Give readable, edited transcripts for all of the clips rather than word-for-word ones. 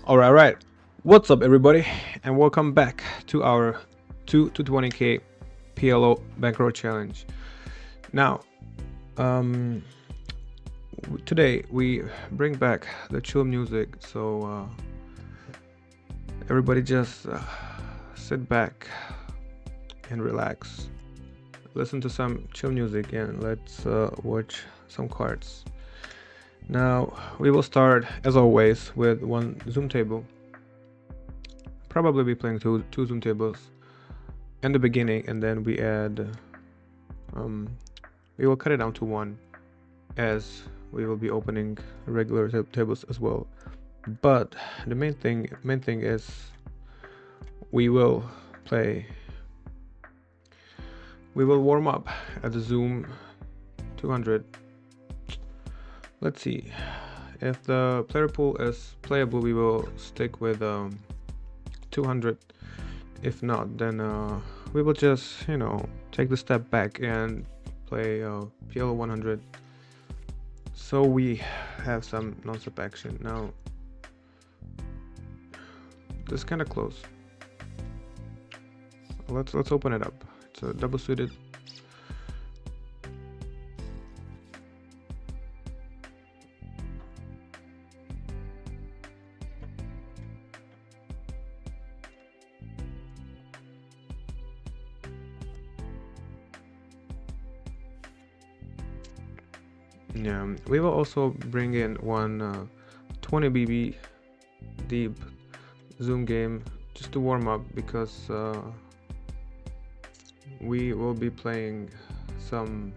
All right. What's up, everybody, and welcome back to our 2 to 20k PLO Bankroll Challenge. Now, um, today we bring back the chill music, so everybody just sit back and relax, listen to some chill music, and let's watch some cards. Now, we will start, as always, with one Zoom table. Probably be playing two Zoom tables in the beginning, and then um, we will cut it down to one, as we will be opening regular tables as well. But the main thing is we will play. We will warm up at the Zoom 200. Let's see. If the player pool is playable, we will stick with 200. If not, then we will just take the step back and play PL 100, so we have some non-stop action. Now this is kind of close. Let's open it up. It's a double suited. Yeah, we will also bring in one 20 BB deep Zoom game just to warm up, because we will be playing some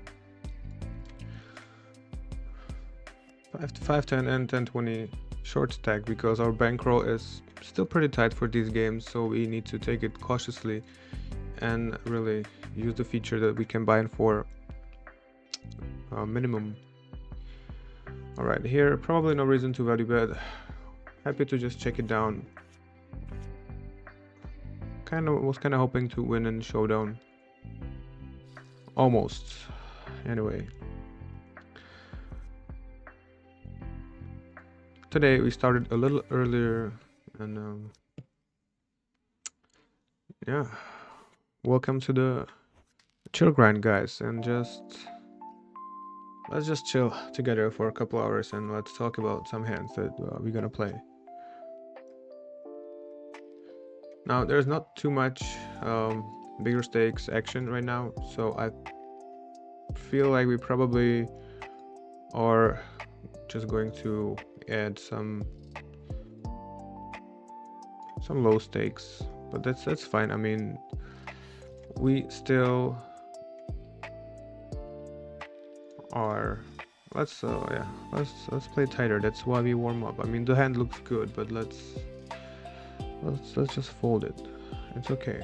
510 and 1020 short stack, because our bankroll is still pretty tight for these games, so we need to take it cautiously and really use the feature that we can buy in for minimum. Alright, here probably no reason to value bet. Happy to just check it down. Was kind of hoping to win in showdown. Almost. Anyway. Today we started a little earlier, and yeah. Welcome to the chill grind, guys, and let's just chill together for a couple hours, and let's talk about some hands that we're gonna play. Now, there's not too much bigger stakes action right now, so I feel like we probably are just going to add some low stakes, but that's fine. I mean, we still are. Let's play tighter. That's why we warm up. I mean, the hand looks good, but let's just fold it. It's okay.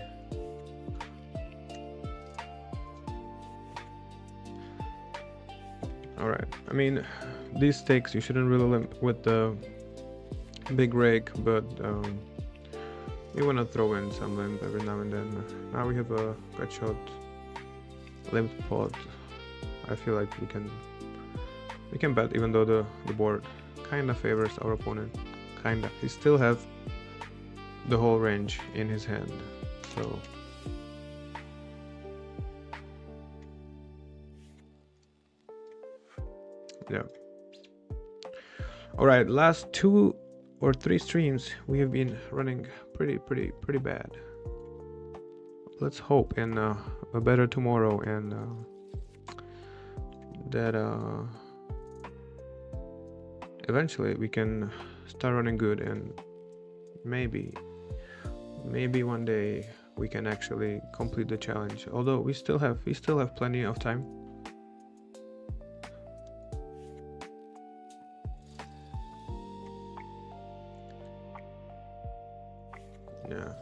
All right. I mean, these stakes you shouldn't really limp with the big rake, but we want to throw in some limp every now and then. Now we have a gut shot limp pot. I feel like we can bet, even though the board kind of favors our opponent. Kinda. He still have the whole range in his hand, so yeah. All right, last 2 or 3 streams we have been running pretty bad. Let's hope in a better tomorrow, and that eventually we can start running good, and maybe one day we can actually complete the challenge, although we still have plenty of time. Yeah.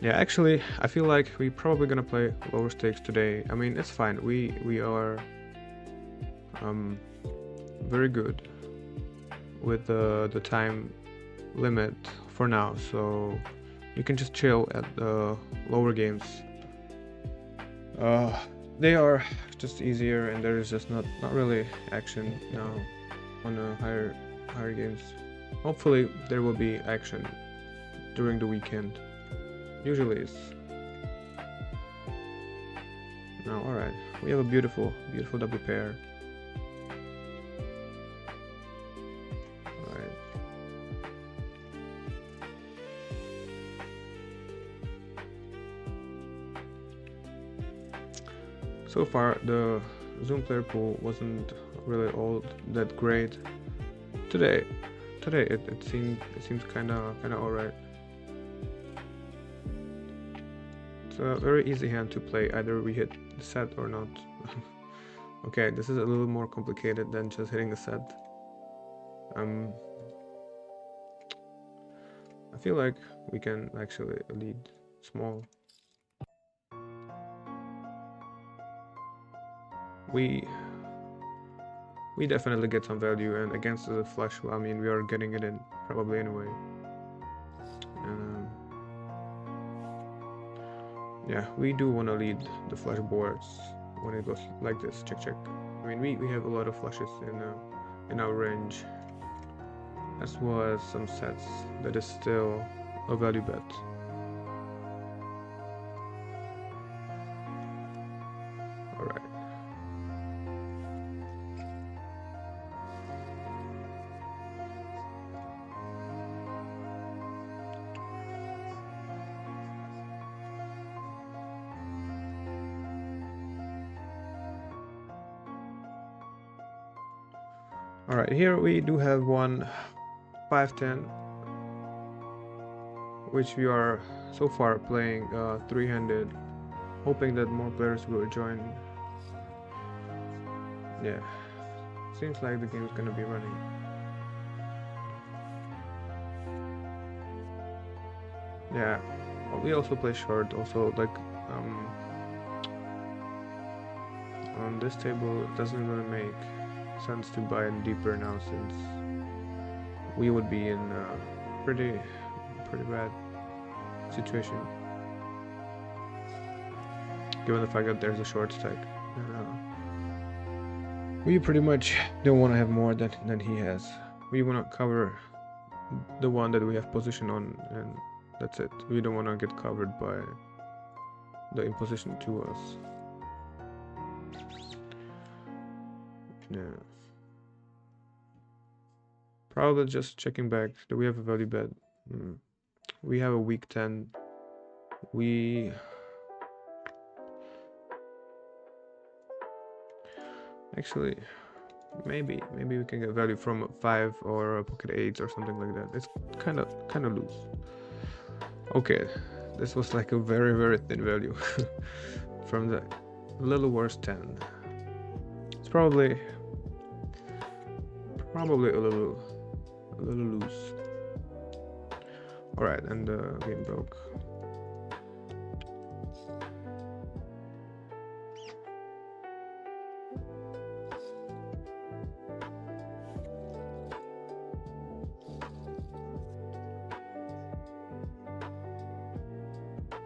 Yeah, actually, I feel like we're probably gonna play lower stakes today. I mean, it's fine. We are very good with the time limit for now, so you can just chill at the lower games. they are just easier, and there is just not really action now on higher games. Hopefully there will be action during the weekend. Usually is. Now, alright, we have a beautiful double pair. Alright. So far, the Zoom player pool wasn't really all that great. Today it seems kinda alright. It's a very easy hand to play. Either we hit the set or not. Okay, this is a little more complicated than just hitting a set. I feel like we can actually lead small. We definitely get some value, and against the flush, I mean, we are getting it in probably anyway. Yeah, we do want to lead the flush boards when it goes like this. Check. I mean, we have a lot of flushes in our range, as well as some sets that is still a value bet. Alright. Alright, here we do have one 5-10, which we are so far playing three-handed, hoping that more players will join. Yeah, seems like the game is gonna be running. Yeah, we also play short. Also, like on this table, it doesn't really make sense to buy in deeper now, since we would be in a pretty bad situation, given the fact that there's a short stack. We pretty much don't want to have more than he has. We want to cover the one that we have position on, and that's it. We don't want to get covered by the imposition to us. Yeah. Probably just checking back. Do we have a value bet? We have a weak 10. We actually maybe we can get value from a 5 or a pocket 8 or something like that. It's kind of loose. Okay, this was like a very thin value from the little worse 10. It's probably a little loose. Alright, and the game broke.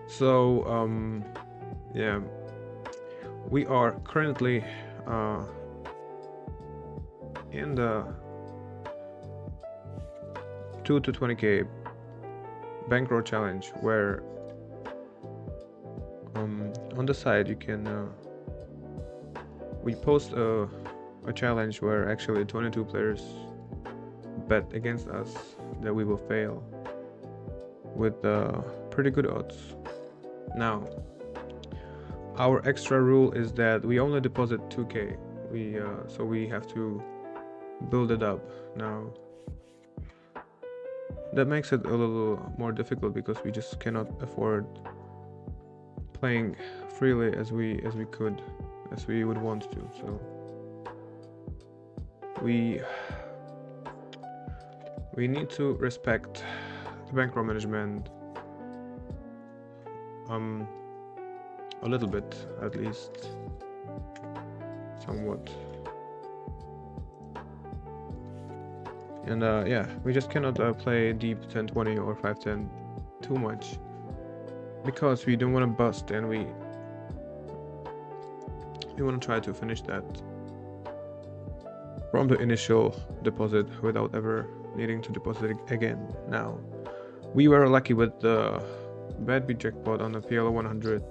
So yeah, we are currently in the 2 to 20k Bankroll challenge, where on the side you can we post a challenge where actually 22 players bet against us that we will fail with pretty good odds. Now, our extra rule is that we only deposit 2k. So we have to build it up. Now, that makes it a little more difficult because we just cannot afford playing freely as we would want to. So we need to respect the bankroll management a little bit, at least somewhat. And yeah, we just cannot play deep 10-20 or 5-10 too much, because we don't want to bust, and You want to try to finish that from the initial deposit without ever needing to deposit it again. Now, we were lucky with the bad beat jackpot on the PL 100,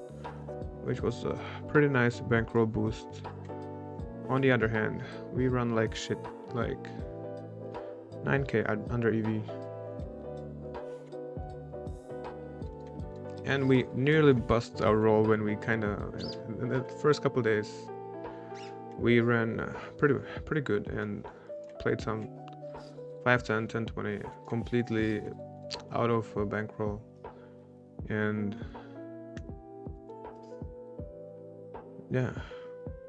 which was a pretty nice bankroll boost. On the other hand, we run like shit, like 9k under EV. And we nearly bust our roll when we kinda, in the first couple days, we ran pretty good and played some 510, 1020 completely out of bankroll, and yeah,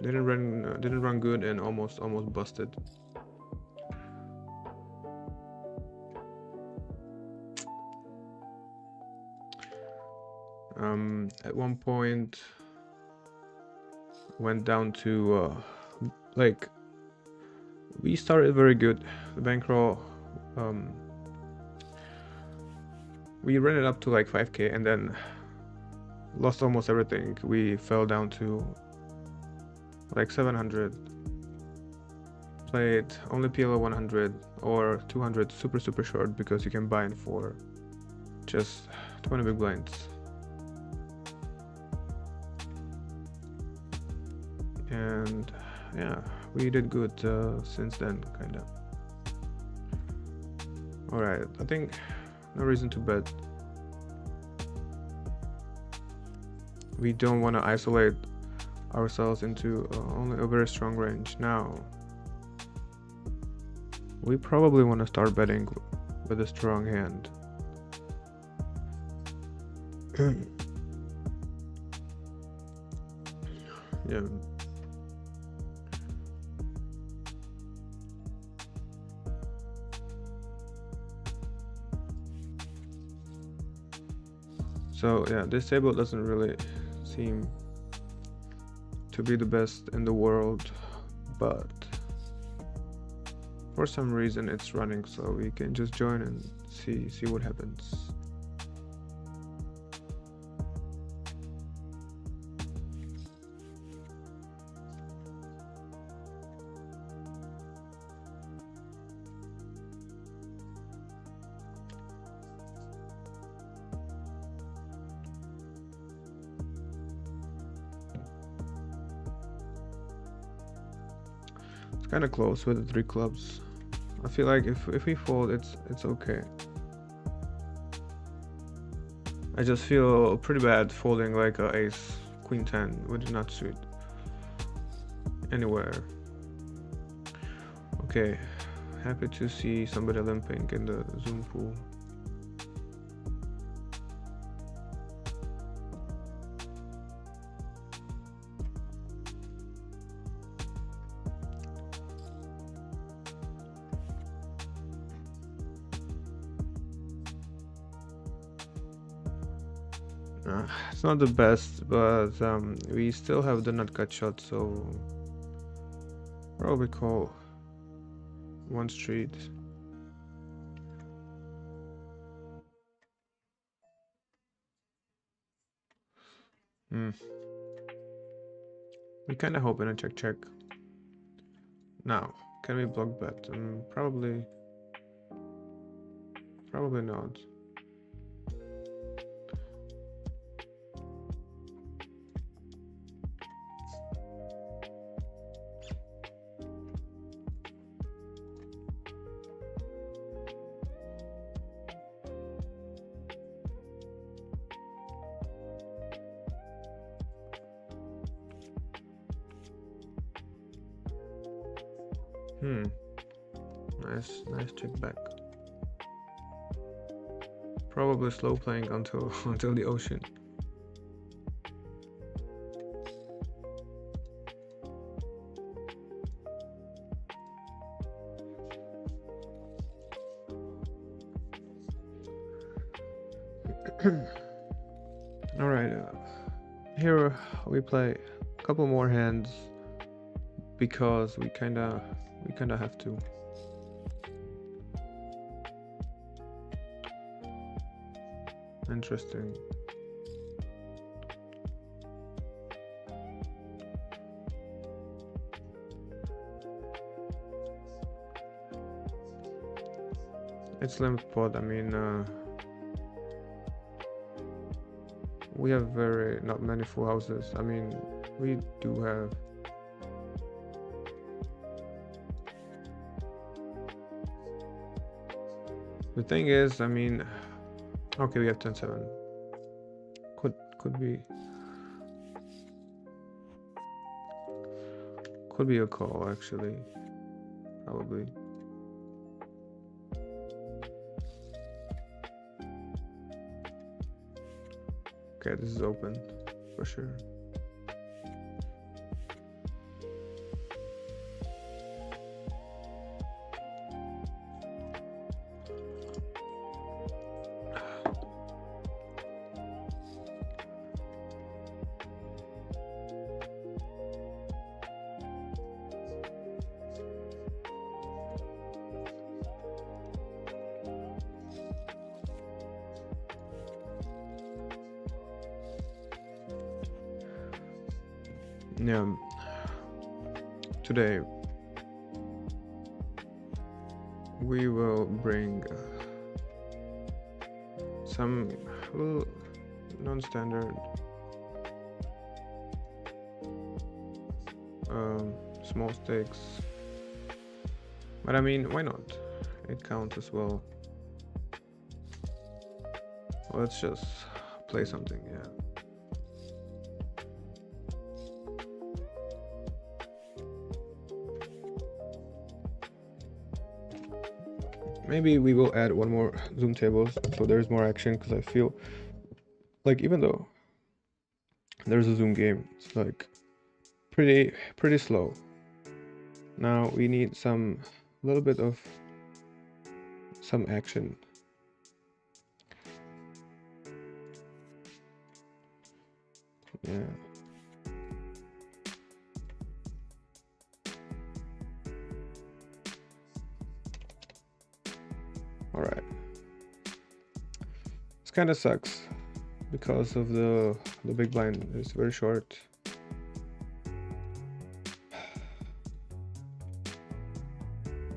didn't run good and almost busted. At one point went down to like, we started very good. The bankroll, we ran it up to like 5k and then lost almost everything. We fell down to like 700. Played only PLO 100 or 200 super short because you can buy in for just 20 big blinds. And yeah, we did good since then, kinda. Alright, I think no reason to bet. We don't want to isolate ourselves into only a very strong range. Now, we probably want to start betting with a strong hand. Yeah. So yeah, this table doesn't really seem to be the best in the world, but for some reason it's running, so we can just join and see what happens. It's kind of close with the 3 clubs. I feel like if we fold, it's okay. I just feel pretty bad folding like a ace, queen 10 with not suit anywhere. Okay, happy to see somebody limping in the Zoom pool. It's not the best, but we still have the nut cut shot, so probably call 1 street. We kind of hope in a check. Now, can we block bet? Probably not. Nice check back. Probably slow playing until the ocean. All right, here we play a couple more hands because we kinda have to. Interesting. It's limp pot. I mean, we have very not many full houses. I mean, we do have. The thing is, I mean, okay, we have 10-7. Could be a call actually, probably. Okay, this is open for sure. Yeah, today we will bring some little non-standard small stakes, but I mean, why not? It counts as well. Let's just play something. Yeah. Maybe we will add one more zoom tables so there's more action, because I feel like even though there's a zoom game, it's like pretty slow. Now we need some little bit of some action. Yeah. All right. This kind of sucks because of the big blind is very short.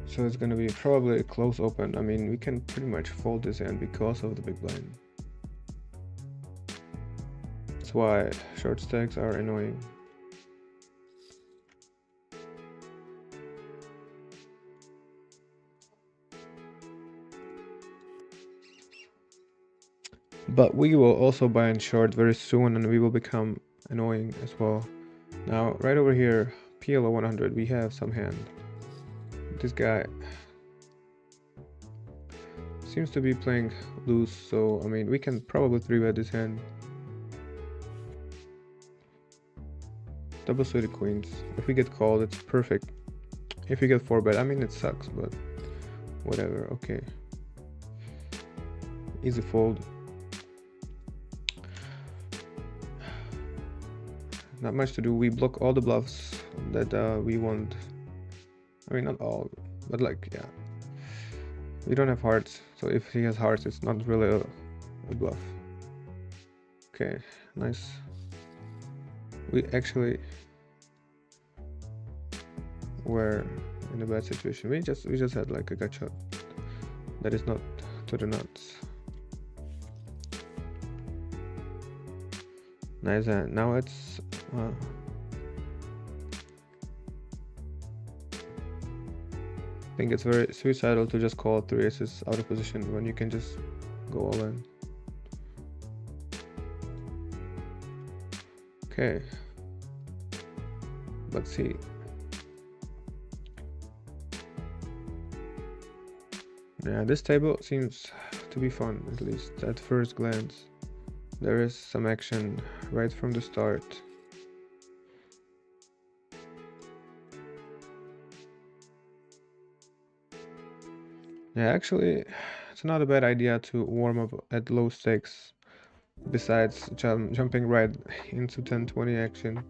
So it's gonna be probably a close open. I mean, we can pretty much fold this hand because of the big blind. That's why short stacks are annoying. But we will also buy in short very soon, and we will become annoying as well. Now, right over here, PLO 100, we have some hand. This guy seems to be playing loose, so I mean, we can probably 3-bet this hand. Double suited queens. If we get called, it's perfect. If we get 4-bet, I mean, it sucks, but whatever. Okay. Easy fold. Not much to do. We block all the bluffs that we want. I mean, not all, but like, yeah. We don't have hearts, so if he has hearts, it's not really a bluff. Okay, nice. We actually were in a bad situation. We just had like a gut shot that is not to the nuts. Nice hand. Now it's I think it's very suicidal to just call 3 aces out of position when you can just go all in. Okay, let's see. Yeah, this table seems to be fun, at least at first glance. There is some action right from the start. Yeah, actually, it's not a bad idea to warm up at low stakes, besides jumping right into 10-20 action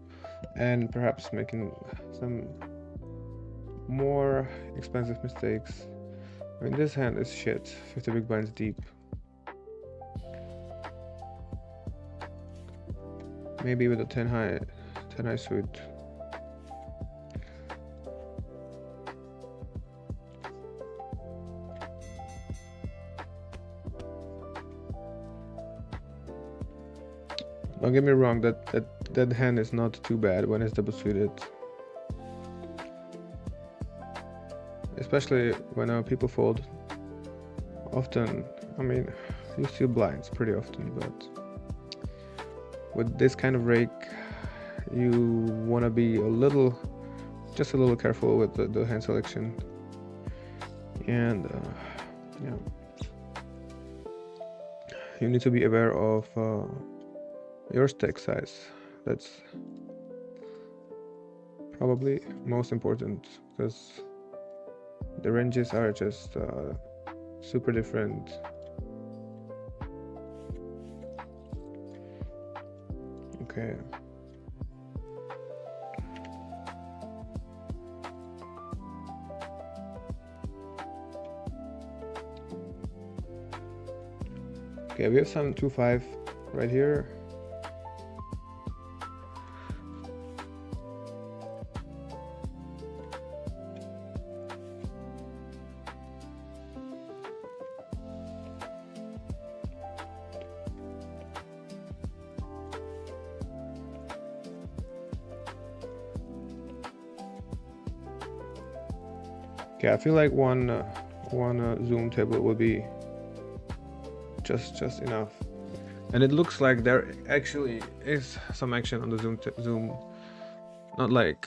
and perhaps making some more expensive mistakes. I mean, this hand is shit, 50 big blinds deep. Maybe with a 10 high suit. Don't get me wrong, that hand is not too bad when it's double suited. Especially when people fold. Often, I mean, you see blinds pretty often, but with this kind of rake, you want to be just a little careful with the hand selection. And yeah, you need to be aware of your stake size. That's probably most important, because the ranges are just super different. Okay. Okay, we have some 2-5 right here. Okay, I feel like one zoom table will be just enough. And it looks like there actually is some action on the zoom. Not like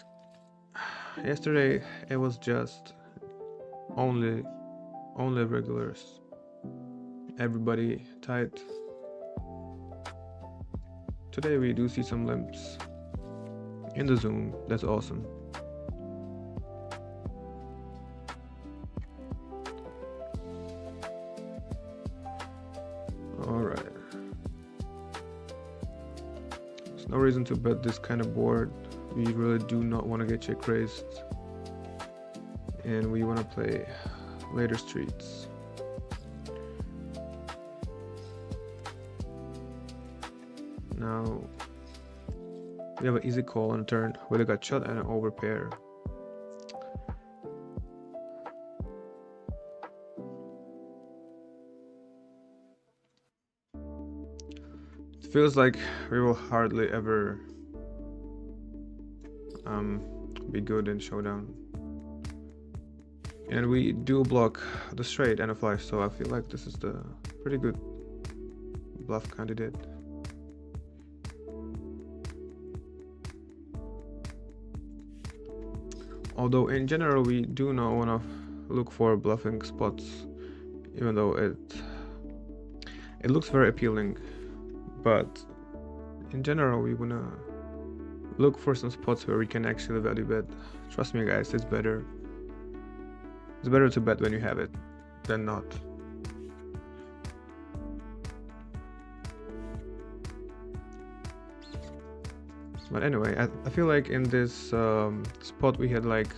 yesterday, it was just only regulars. Everybody tight. Today we do see some limps in the zoom. That's awesome. Alright. There's no reason to bet this kind of board. We really do not want to get check raised. And we want to play later streets. Now we have an easy call on turn with a gut shot and an overpair. It feels like we will hardly ever be good in showdown. And we do block the straight and a flush, so I feel like this is the pretty good bluff candidate. Although in general we do not want to look for bluffing spots, even though it looks very appealing, but in general we want to look for some spots where we can actually value bet. Trust me guys, it's better to bet when you have it than not. But anyway, I feel like in this spot we had like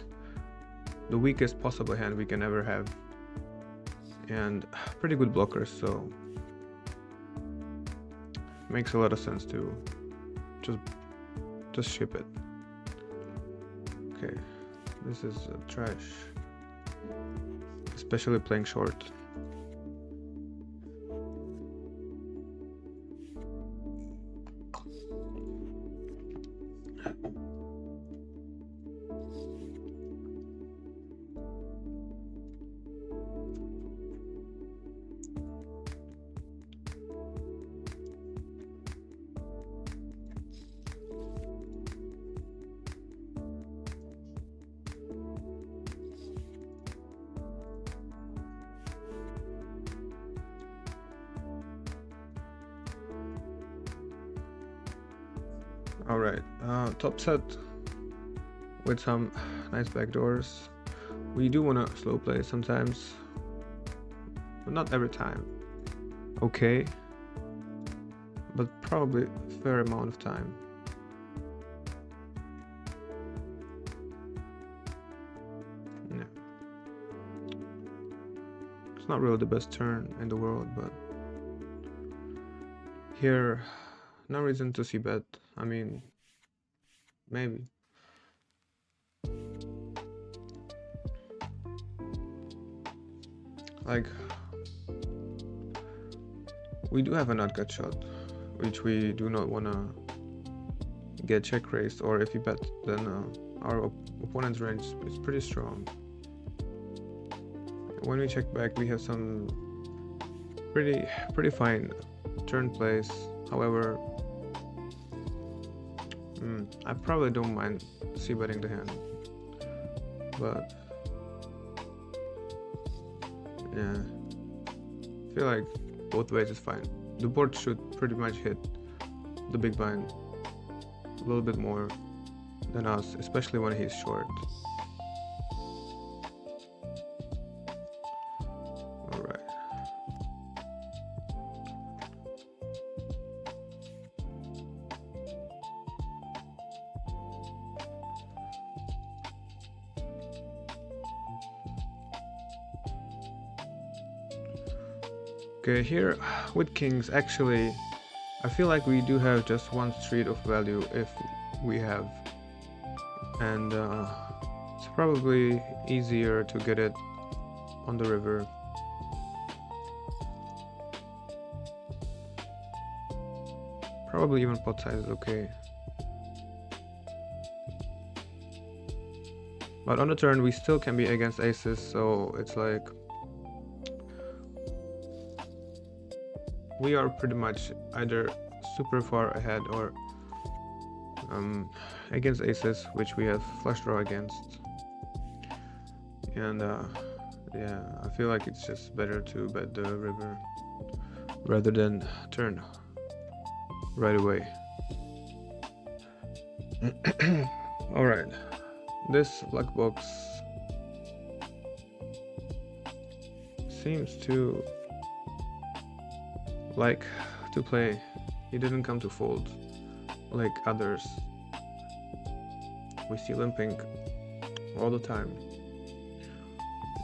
the weakest possible hand we can ever have, and pretty good blockers, so makes a lot of sense to just ship it. Okay, this is trash, especially playing short. Alright, top set with some nice backdoors. We do want to slow play sometimes, but not every time. Okay, but probably a fair amount of time. No. It's not really the best turn in the world, but here, no reason to see bet. I mean, maybe. Like, we do have a nut gut shot, which we do not want to get check raised, or if we bet, then our opponent's range is pretty strong. When we check back, we have some pretty fine turn plays. However, I probably don't mind c-betting the hand, but yeah, I feel like both ways is fine. The board should pretty much hit the big blind a little bit more than us, especially when he's short. Alright. Okay, here with kings, actually I feel like we do have just one street of value if we have, and it's probably easier to get it on the river. Probably even pot size is okay, but on the turn we still can be against aces, so it's like we are pretty much either super far ahead or against aces, which we have flush draw against. And yeah, I feel like it's just better to bet the river rather than turn right away. Alright, this luck box seems to like to play. He didn't come to fold like others. We see limping all the time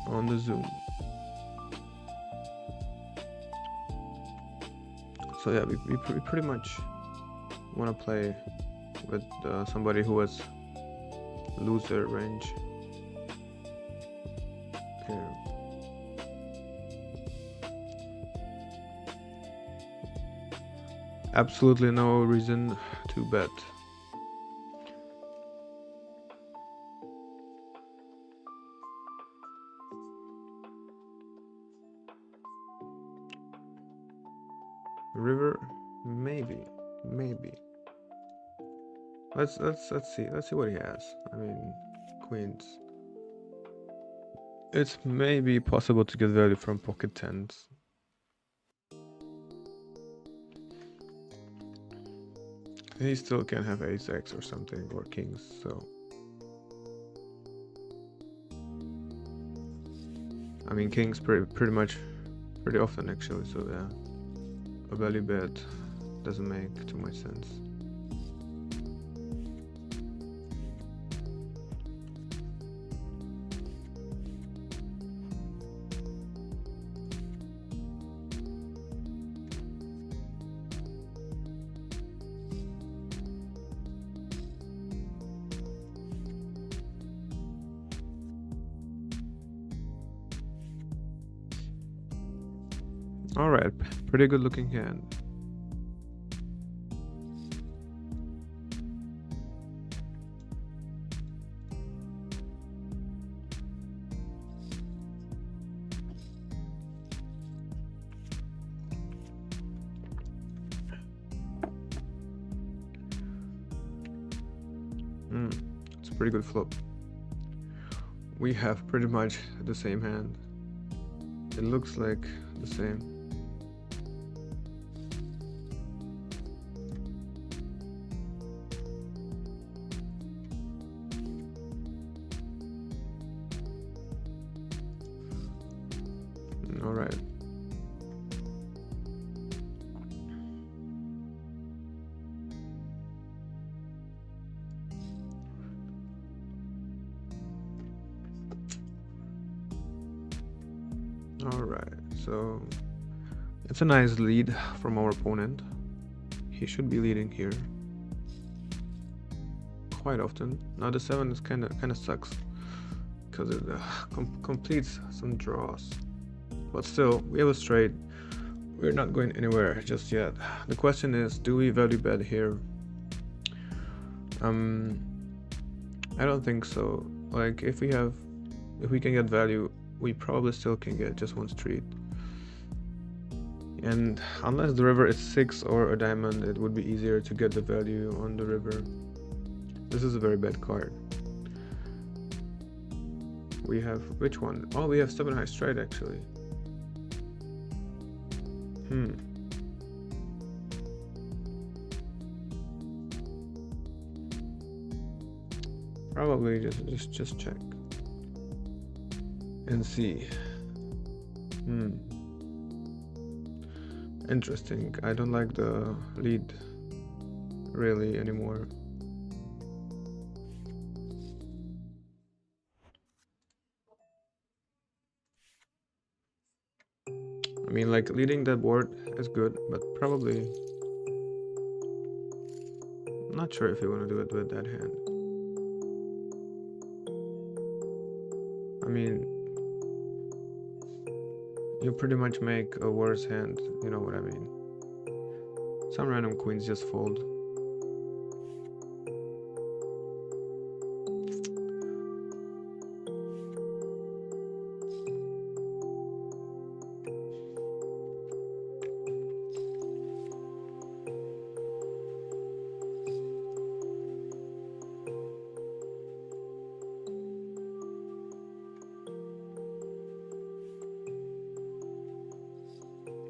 on the Zoom. So yeah, we pretty much want to play with somebody who has loser range here. Absolutely no reason to bet. River, maybe. Let's see what he has. I mean, queens. It's maybe possible to get value from pocket tens. He still can have ace-x or something, or kings, so I mean kings pretty often actually, so yeah, a value bet doesn't make too much sense. Alright, pretty good looking hand. It's a pretty good flop. We have pretty much the same hand. It looks like the same. All right. All right. So it's a nice lead from our opponent. He should be leading here quite often. Now the 7 is kind of sucks because it completes some draws. But still, we have a straight, we're not going anywhere just yet. The question is, do we value bet here? I don't think so. Like if we can get value, we probably still can get just one street. And unless the river is 6 or a diamond, it would be easier to get the value on the river. This is a very bad card. We have which one? Oh, we have 7 high straight actually. Probably just check and see. Interesting. I don't like the lead really anymore. I mean, like leading that board is good, but probably I'm not sure if you want to do it with that hand. I mean, you pretty much make a worse hand, you know what I mean. Some random queens just fold.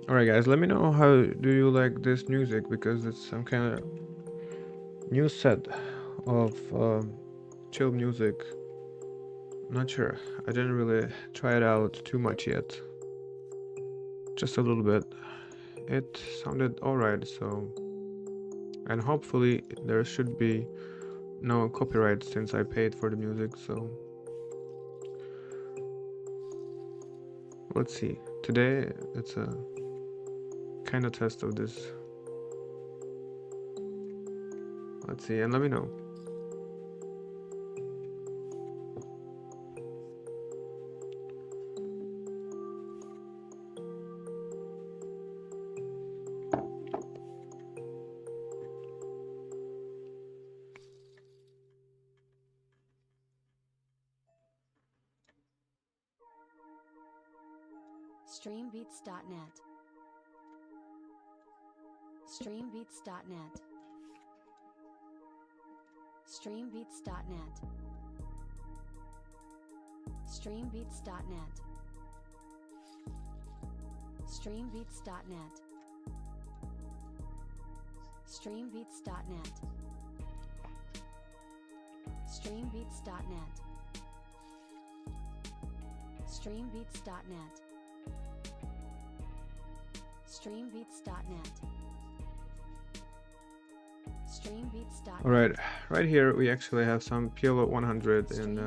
Alright guys, let me know how do you like this music, because it's some kind of new set of chill music. Not sure, I didn't really try it out too much yet, just a little bit. It sounded alright, so, and hopefully there should be no copyright since I paid for the music, so let's see. Today it's a kind of test of this. Let's see, and let me know. Streambeats.net. Streambeats.net. Streambeats.net. Streambeats.net. Streambeats.net. Streambeats.net. Streambeats.net. Streambeats.net. Streambeats.net. Streambeats.net. Alright, right here we actually have some PLO 100 and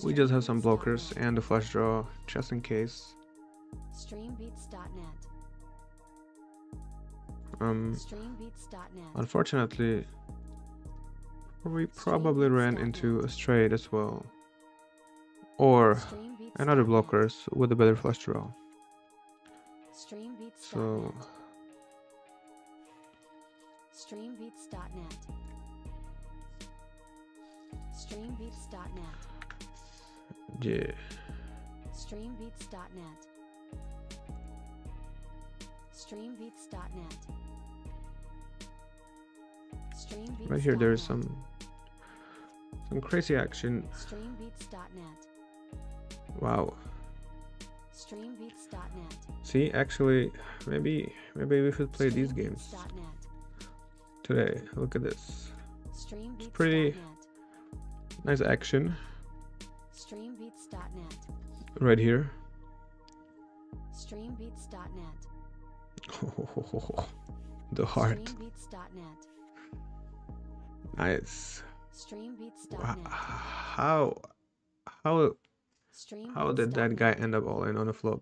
we just have some blockers and a flush draw just in case. Streambeats.net. Unfortunately, we probably ran into a straight as well, or another blockers with a better flush draw. So Streambeats.net. Streambeats.net. yeah. Streambeats.net. Streambeats.net. Streambeats. Right here there is some crazy action. Streambeats.net. Wow. Streambeats.net. See, actually, maybe we should play these games today. Look at this. It's pretty nice action. Streambeats.net. Right here. Streambeats.net. Oh, the heart. Streambeats.net. Nice. Streambeats.net. How did that guy end up all in on a flop?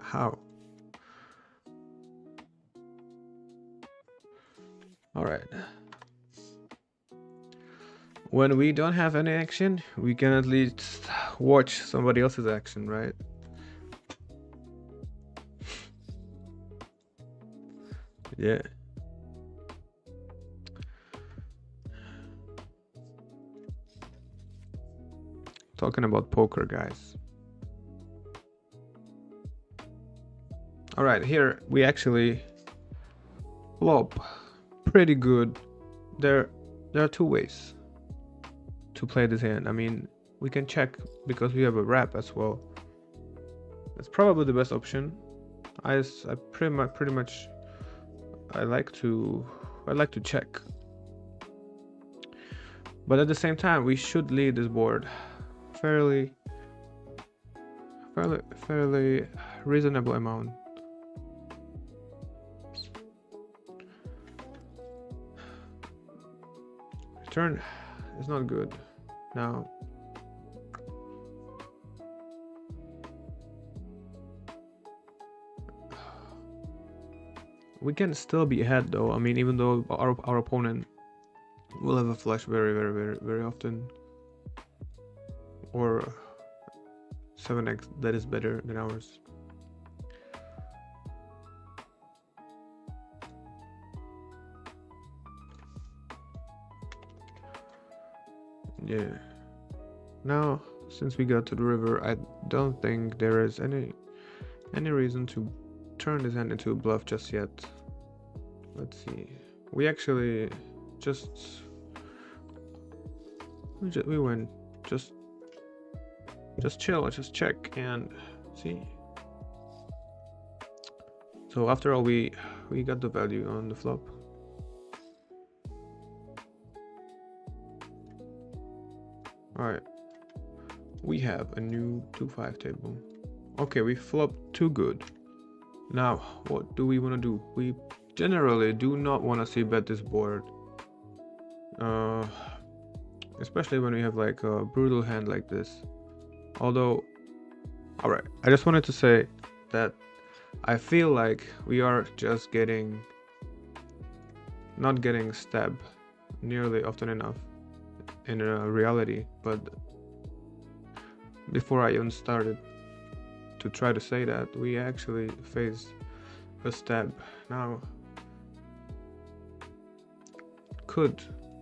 How? Alright. When we don't have any action, we can at least watch somebody else's action, right? Yeah. Talking about poker, guys. All right, here we actually flop pretty good. There are two ways to play this hand. I mean, we can check because we have a wrap as well. That's probably the best option. I pretty much I like to check. But at the same time, we should lead this board fairly reasonable amount. Turn is not good. Now we can still be ahead though. I mean, even though our opponent will have a flush very often, or 7x that is better than ours. Yeah. Now, since we got to the river, I don't think there is any reason to turn this hand into a bluff just yet. Let's see. We actually we went just chill, just check and see. So after all, we got the value on the flop. Alright, we have a new 2-5 table. Okay, we flopped too good. Now, what do we want to do? We generally do not want to see bet this board. Especially when we have like a brutal hand like this. Although, alright, I just wanted to say that I feel like we are just not getting stabbed nearly often enough in reality. But before I even started to try to say that, we actually face a stab. Now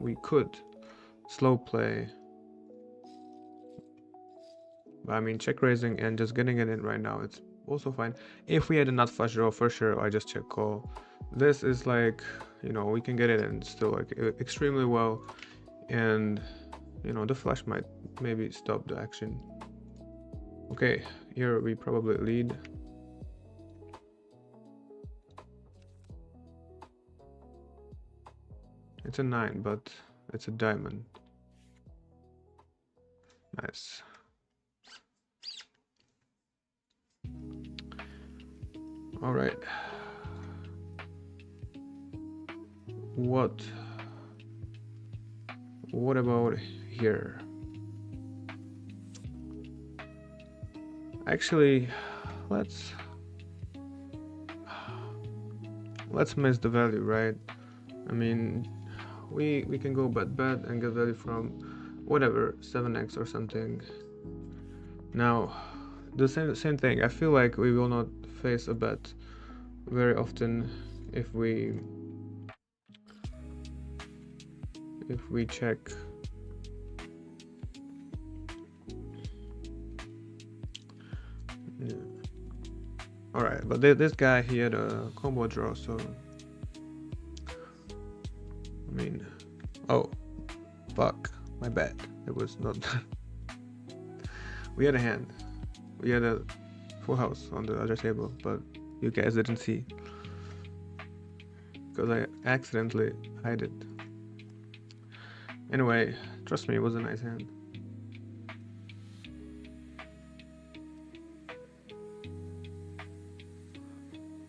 we could slow play, but I mean, check raising and just getting it in right now, it's also fine. If we had a nut flush draw, for sure I just check call. This is like, you know, we can get it in still like extremely well, and you know, the flush might maybe stop the action. Okay, here we probably lead. It's a 9, but it's a diamond. Nice. All right. What about here? Actually, let's miss the value, right? I mean, we can go bet and get value from whatever 7x or something. Now, the same thing. I feel like we will not face a bet very often if we check. Yeah. All right, but this guy, he had a combo draw, so I mean, oh fuck, my bad. It was not. We had a hand. We had a full house on the other table, but you guys didn't see because I accidentally hid it. Anyway, trust me, it was a nice hand.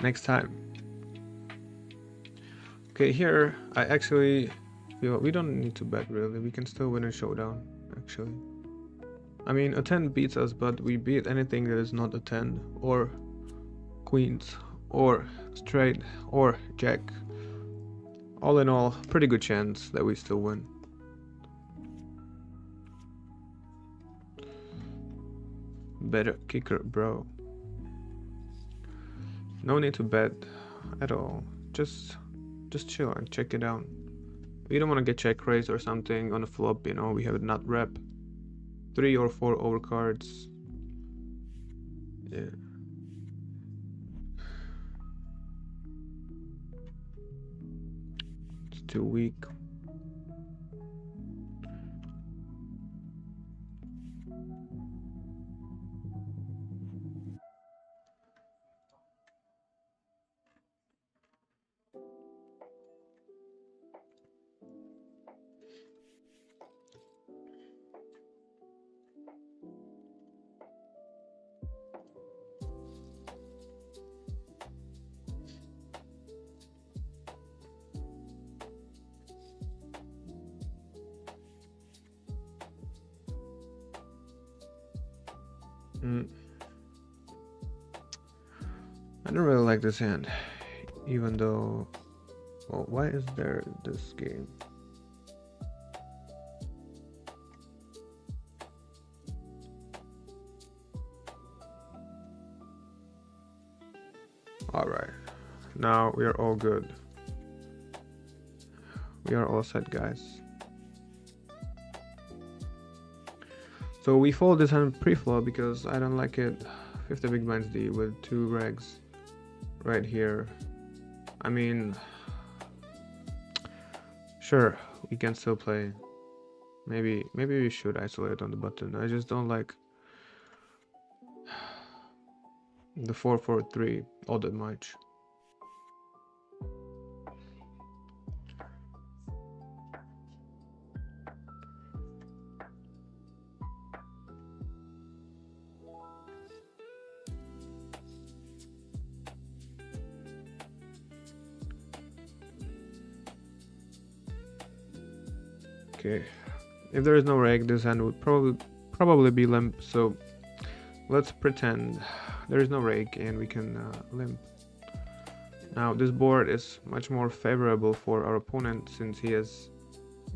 Next time. Okay, here I actually feel we don't need to bet really. We can still win a showdown, actually. I mean, a 10 beats us, but we beat anything that is not a 10 or queens or straight or jack. All in all, pretty good chance that we still win. Better kicker, bro. No need to bet at all. Just chill and check it out. We don't want to get check raised or something on the flop, you know, we have not rep 3 or 4 overcards. Yeah. It's too weak. I don't really like this hand, even though. Well, why is there this game? Alright, now we are all good. We are all set, guys. So we fold this hand pre-flop because I don't like it. 50 big blinds D with 2 regs right here. I mean, sure, we can still play. Maybe we should isolate on the button. I just don't like the 4-4-3 all that much. Okay, if there is no reg, this hand would probably be limp, so let's pretend there is no reg and we can limp. Now this board is much more favorable for our opponent since he has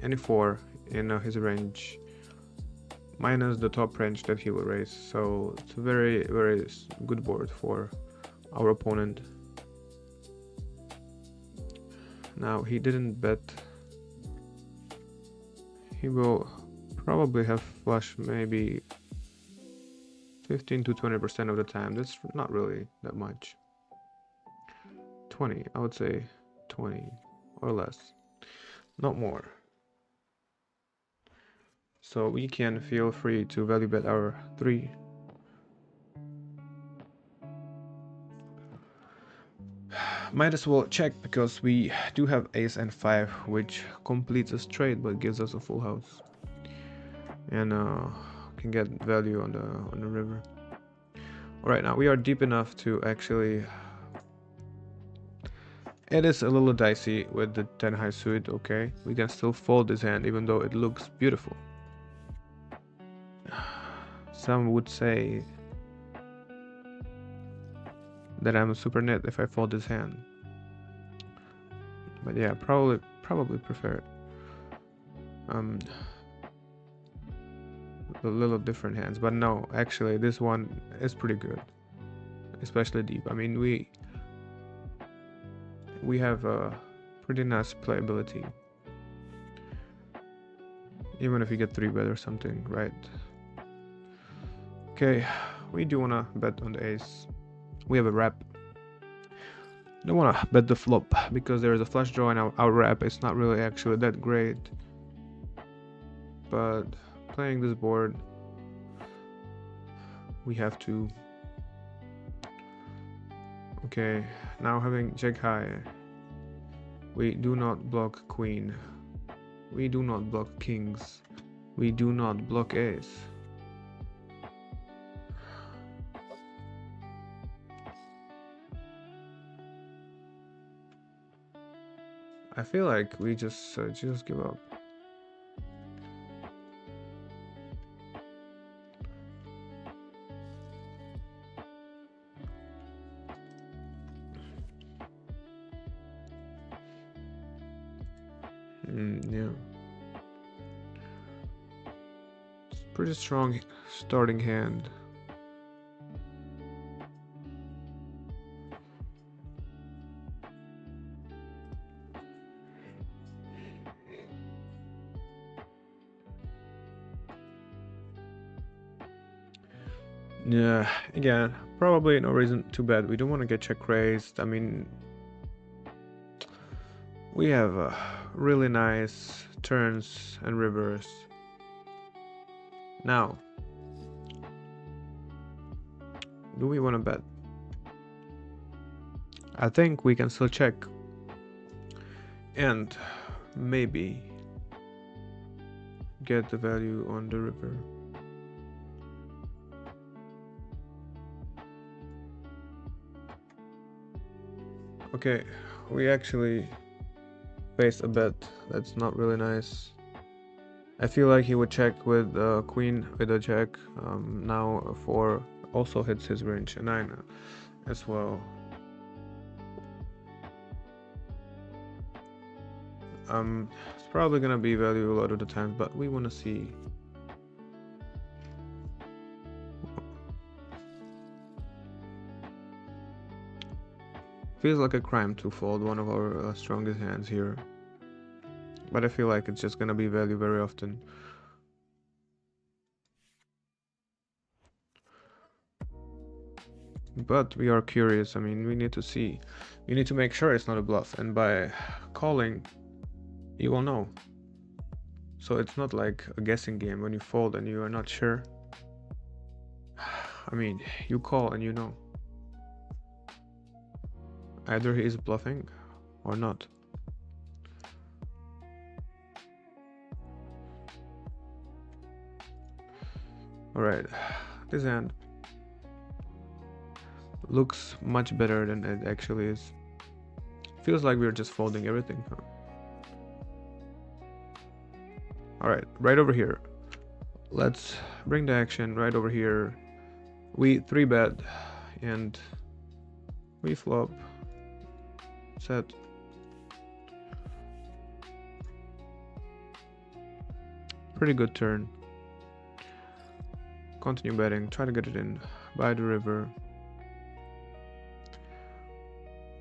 any 4 in his range minus the top range that he will raise, so it's a very good board for our opponent. Now he didn't bet. He will probably have flush maybe 15 to 20% of the time. That's not really that much. 20, I would say 20 or less, not more. So we can feel free to value bet our 3. Might as well check because we do have ace and 5, which completes a straight but gives us a full house, and can get value on the river. All right, now we are deep enough to actually. It is a little dicey with the 10 high suit. Okay, we can still fold this hand even though it looks beautiful. Some would say that I'm a super net if I fold this hand, but yeah, probably prefer a little different hands. But no, actually this one is pretty good, especially deep. I mean, we have a pretty nice playability, even if we get 3 bet or something, right? Okay, we do wanna bet on the ace. We have a wrap. Don't wanna bet the flop because there is a flush draw and our wrap is not really actually that great. But playing this board, we have to. Okay, now having jack high, we do not block queen, we do not block kings, we do not block ace. I feel like we just give up. Yeah. It's pretty strong starting hand. Yeah, again, probably no reason too bad. We don't want to get check raised. I mean, we have really nice turns and rivers. Now, do we want to bet? I think we can still check. And maybe get the value on the river. Okay, we actually faced a bet that's not really nice. I feel like he would check with queen with a jack. Now 4 also hits his range, a 9 as well. It's probably gonna be value a lot of the time, but we want to see. Feels like a crime to fold one of our strongest hands here, but I feel like it's just gonna be value very often. But we are curious. I mean, we need to see. We need to make sure it's not a bluff, and by calling, you will know. So it's not like a guessing game when you fold and you are not sure. I mean, you call and you know. Either he is bluffing or not. Alright, this hand looks much better than it actually is. Feels like we're just folding everything. Alright, right over here. Let's bring the action right over here. We 3-bet and we flop. Set. Pretty good turn. Continue betting, try to get it in by the river.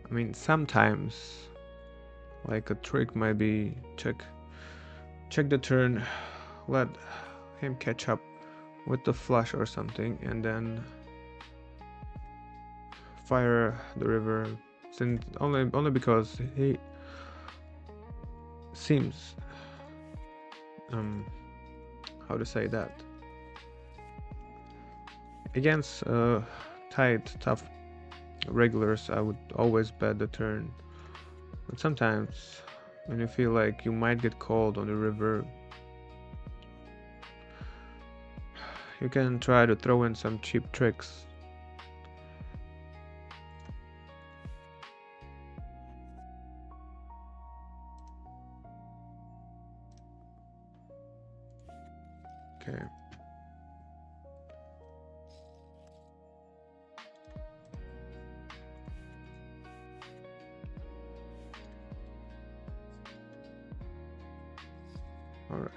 I mean, sometimes like a trick might be check the turn, let him catch up with the flush or something, and then fire the river, since only because he seems how to say that, against tight, tough regulars I would always bet the turn, but sometimes when you feel like you might get called on the river, you can try to throw in some cheap tricks. Okay. All right.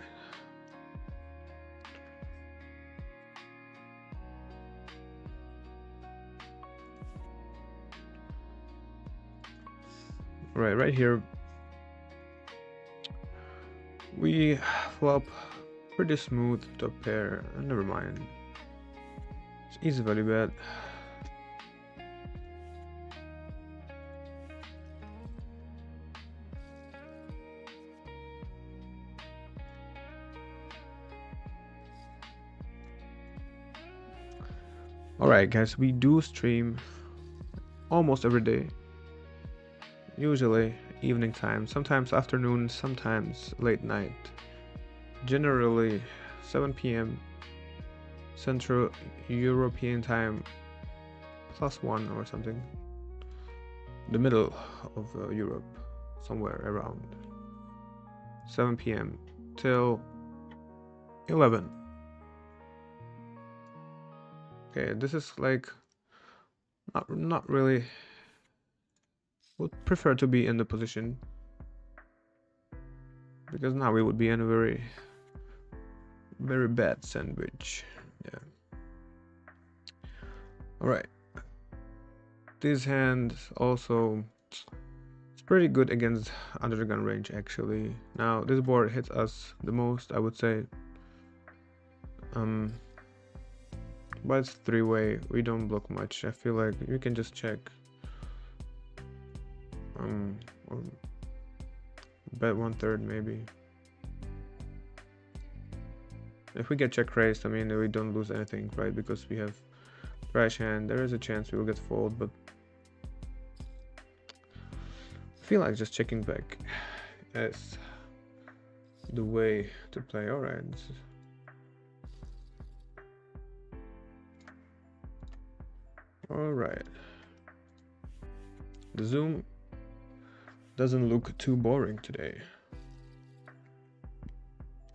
Right here we flop pretty smooth top pair, never mind, it's easy value bet. Alright guys, we do stream almost every day, usually evening time, sometimes afternoon, sometimes late night, generally 7 p.m. Central European time +1 or something, the middle of Europe, somewhere around 7 p.m. till 11. Okay, this is like not really, would prefer to be in the position, because now we would be in a very bad sandwich. Yeah. All right, this hand also, it's pretty good against under the gun range actually. Now this board hits us the most, I would say. but it's three-way. We don't block much. I feel like you can just check. Or bet 1/3 maybe. If we get check raised, I mean, we don't lose anything, right? Because we have trash hand. There is a chance we will get fold, but I feel like just checking back is the way to play. All right. All right. The zoom doesn't look too boring today.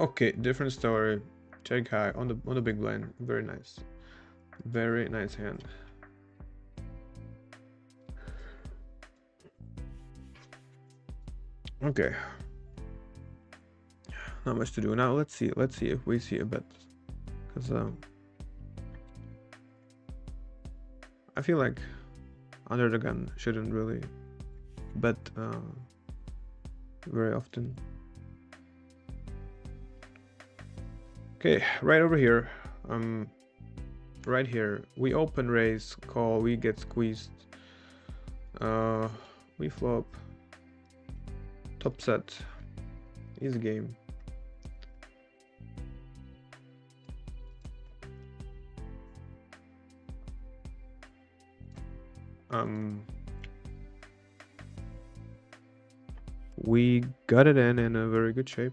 Okay, different story. Check high on the big blind. Very nice. Very nice hand. Okay. Not much to do now. Let's see if we see a bet, because I feel like under the gun shouldn't really bet very often. Okay, right over here, right here, we open raise, call, we get squeezed, we flop, top set, easy game. We got it in a very good shape.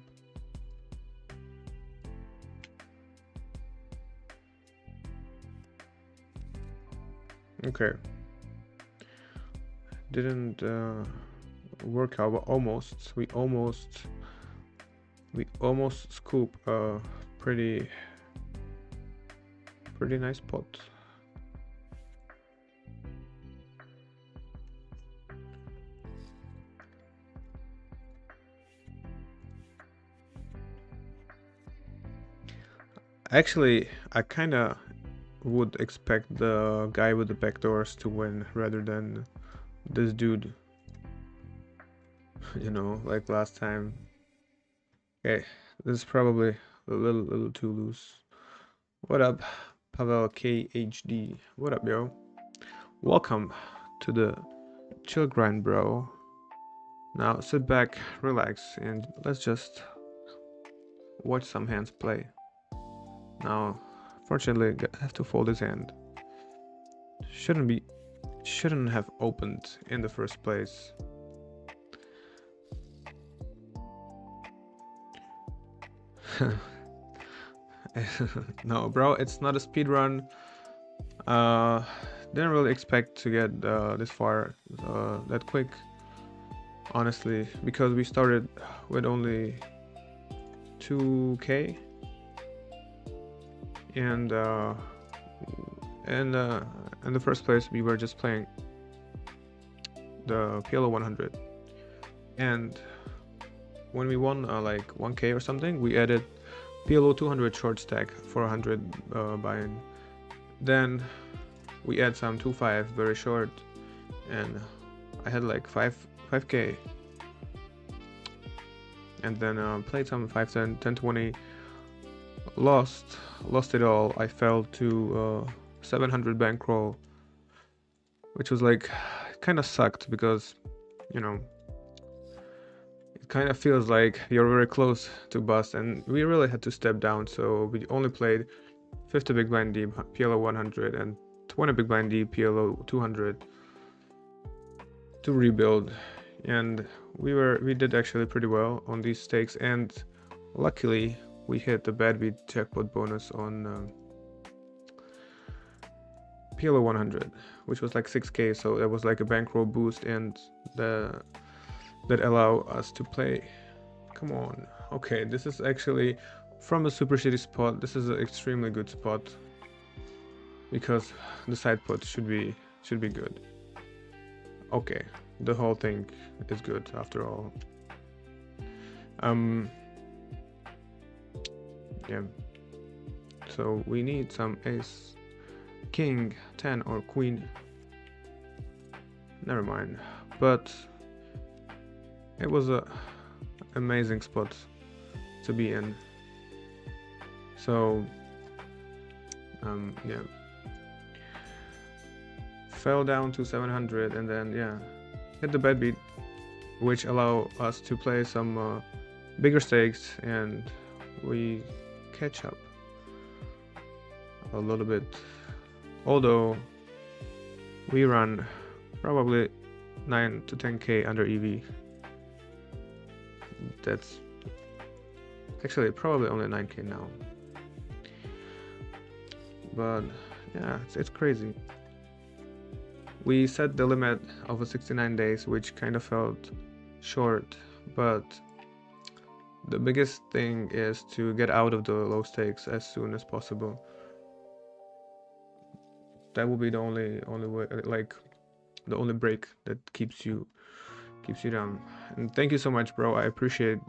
Okay. Didn't work out, but almost. We almost scoop a pretty nice pot. Actually, I kinda would expect the guy with the backdoors to win rather than this dude. You know, like last time. Okay, this is probably a little too loose. What up, Pavel KHD? What up, yo? Welcome to the chill grind, bro. Now sit back, relax, and let's just watch some hands play. Now, fortunately, I have to fold his hand. Shouldn't have opened in the first place. No, bro, it's not a speed run. Didn't really expect to get this far that quick, honestly, because we started with only 2K, and in the first place we were just playing the PLO 100, and when we won like 1K or something, we added PLO 200 short stack for 100 buy-in. Then we add some 2.5 very short, and I had like 5K, and then played some 510 1020, lost it all. I fell to 700 bankroll, which was like kind of sucked, because you know it kind of feels like you're very close to bust, and we really had to step down. So we only played 50 big blind deep PLO 100 and 20 big blind deep PLO 200 to rebuild, and we did actually pretty well on these stakes, and luckily we hit the bad beat jackpot bonus on PLO 100, which was like 6K, so that was like a bankroll boost, and that allow us to play. Come on. Okay, this is actually from a super shitty spot. This is an extremely good spot, because the side pot should be good. Okay, the whole thing is good after all. Yeah, so we need some ace, king, 10, or queen. Never mind, but it was a amazing spot to be in. So yeah, fell down to 700 and then yeah, hit the bad beat, which allow us to play some bigger stakes, and we catch up a little bit, although we run probably 9 to 10k under EV. That's actually probably only 9k now, but yeah, it's crazy. We set the limit of a 69 days, which kind of felt short, but the biggest thing is to get out of the low stakes as soon as possible. That will be the only way, like the only break that keeps you down. And thank you so much, bro. I appreciate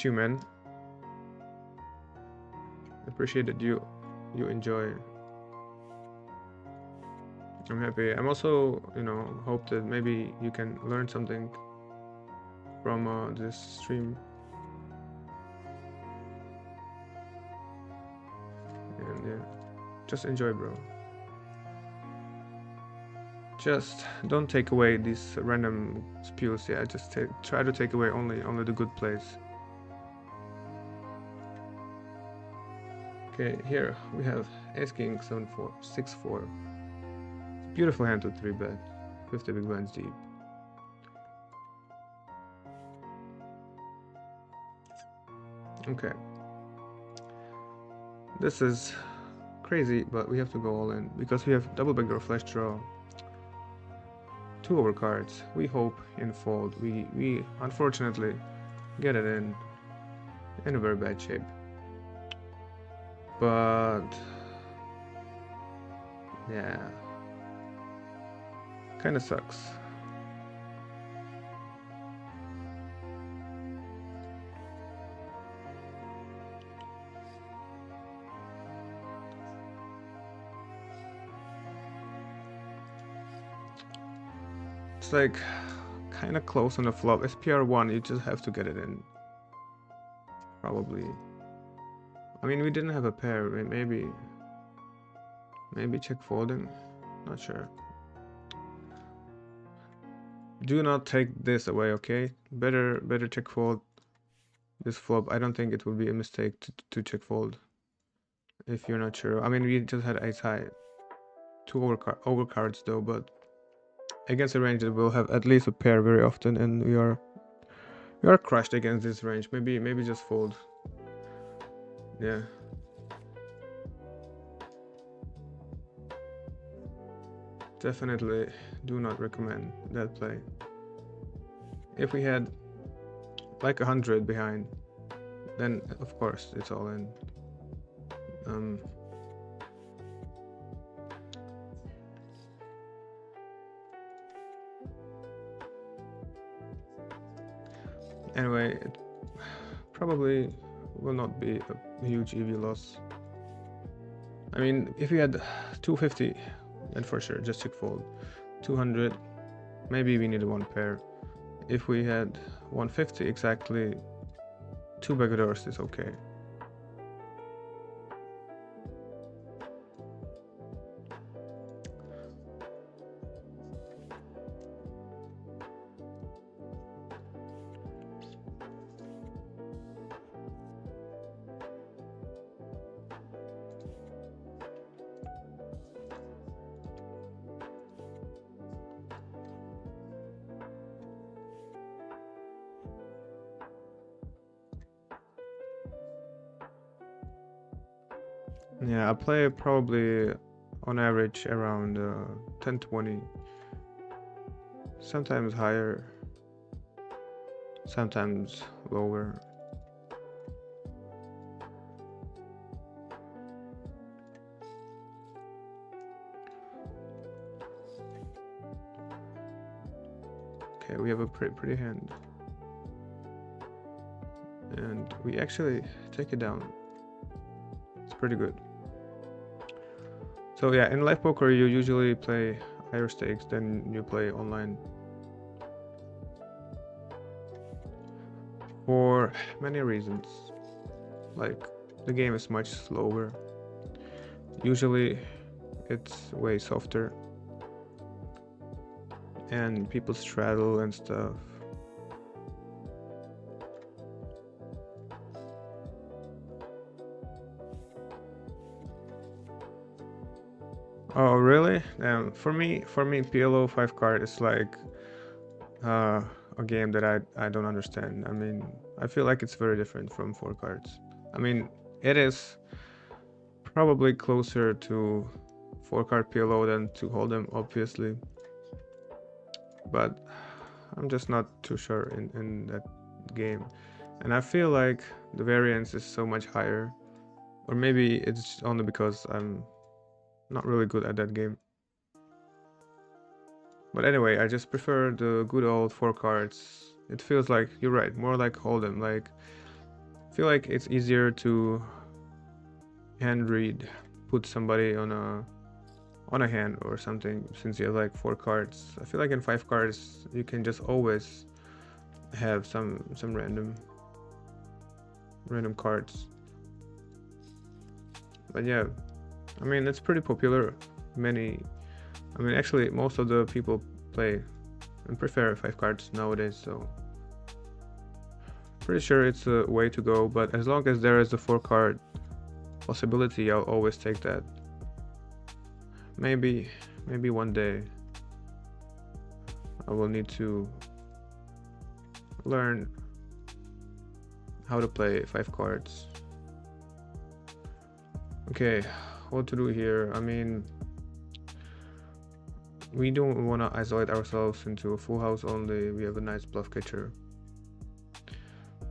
you, man. I appreciate that you enjoy. I'm happy. I'm also, hope that maybe you can learn something from this stream. And yeah, just enjoy, bro. Just don't take away these random spews. Yeah, just try to take away only the good plays. Okay, here we have Ace King 7-4, 6-4. Beautiful hand to 3-bet, 50 big blinds deep. Okay. This is crazy, but we have to go all in because we have double backdoor flash draw, 2 overcards. We hope in fold. We unfortunately get it in a very bad shape. But yeah, kind of sucks. It's like kind of close on the flop. SPR1, you just have to get it in. Probably. I mean, we didn't have a pair. Maybe check folding. Not sure. Do not take this away, okay? Better check fold this flop. I don't think it would be a mistake to check fold if you're not sure. I mean, we just had ace high, 2 overcards though, but against a range that will have at least a pair very often, and we are crushed against this range. Maybe just fold. Yeah. Definitely do not recommend that play. If we had like 100 behind, then of course it's all in. Anyway, it probably will not be a huge EV loss. I mean, if we had 250, then for sure just check fold. 200, maybe we need 1 pair. If we had 150 exactly, 2 backdoors is okay. Yeah, I play probably on average around 10-20, sometimes higher, sometimes lower. Okay, we have a pretty hand, and we actually take it down. It's pretty good. So yeah, in live poker you usually play higher stakes than you play online, for many reasons. Like, the game is much slower. Usually it's way softer and people straddle and stuff. Oh really? For me PLO 5 card is like uh, a game that I don't understand. I mean, I feel like it's very different from 4 cards. I mean, it is probably closer to 4 card PLO than to Hold'em, obviously. But I'm just not too sure in that game. And I feel like the variance is so much higher. Or maybe it's only because I'm not really good at that game. But anyway, I just prefer the good old 4 cards. It feels like, you're right, more like Hold'em. Like, I feel like it's easier to hand read, put somebody on a hand or something, since you have like 4 cards. I feel like in 5 cards you can just always have some random cards. But yeah, I mean, it's pretty popular. Actually most of the people play and prefer 5 cards nowadays, so pretty sure it's a way to go. But as long as there is a 4 card possibility, I'll always take that. Maybe one day I will need to learn how to play 5 cards. Okay, what to do here? I mean, we don't want to isolate ourselves into a full house only. We have a nice bluff catcher,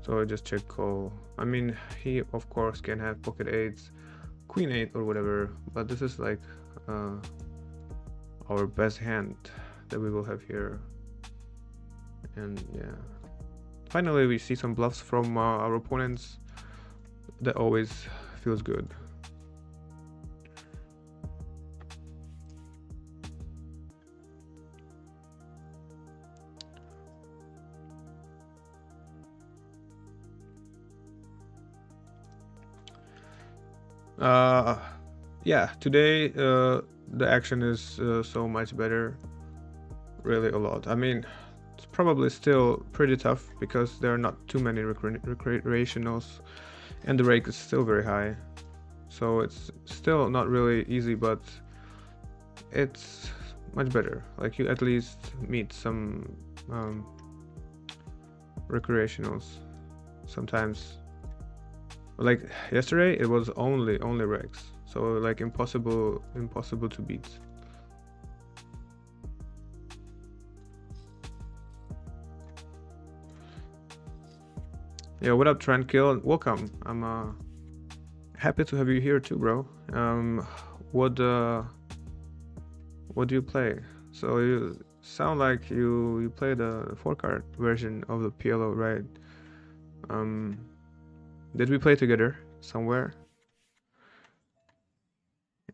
so I just check call. I mean, he of course can have pocket 8s, queen 8 or whatever, but this is like our best hand that we will have here. And yeah, finally we see some bluffs from our opponents. That always feels good. Yeah, today the action is so much better, really a lot. I mean, it's probably still pretty tough because there are not too many recreationals and the rake is still very high, so it's still not really easy, but it's much better. Like, you at least meet some recreationals sometimes. Like yesterday it was only regs, so like impossible to beat. Yeah, what up Tranquil? Welcome. I'm happy to have you here too, bro. What do you play? So you sound like you play the 4 card version of the PLO, right? Did we play together somewhere?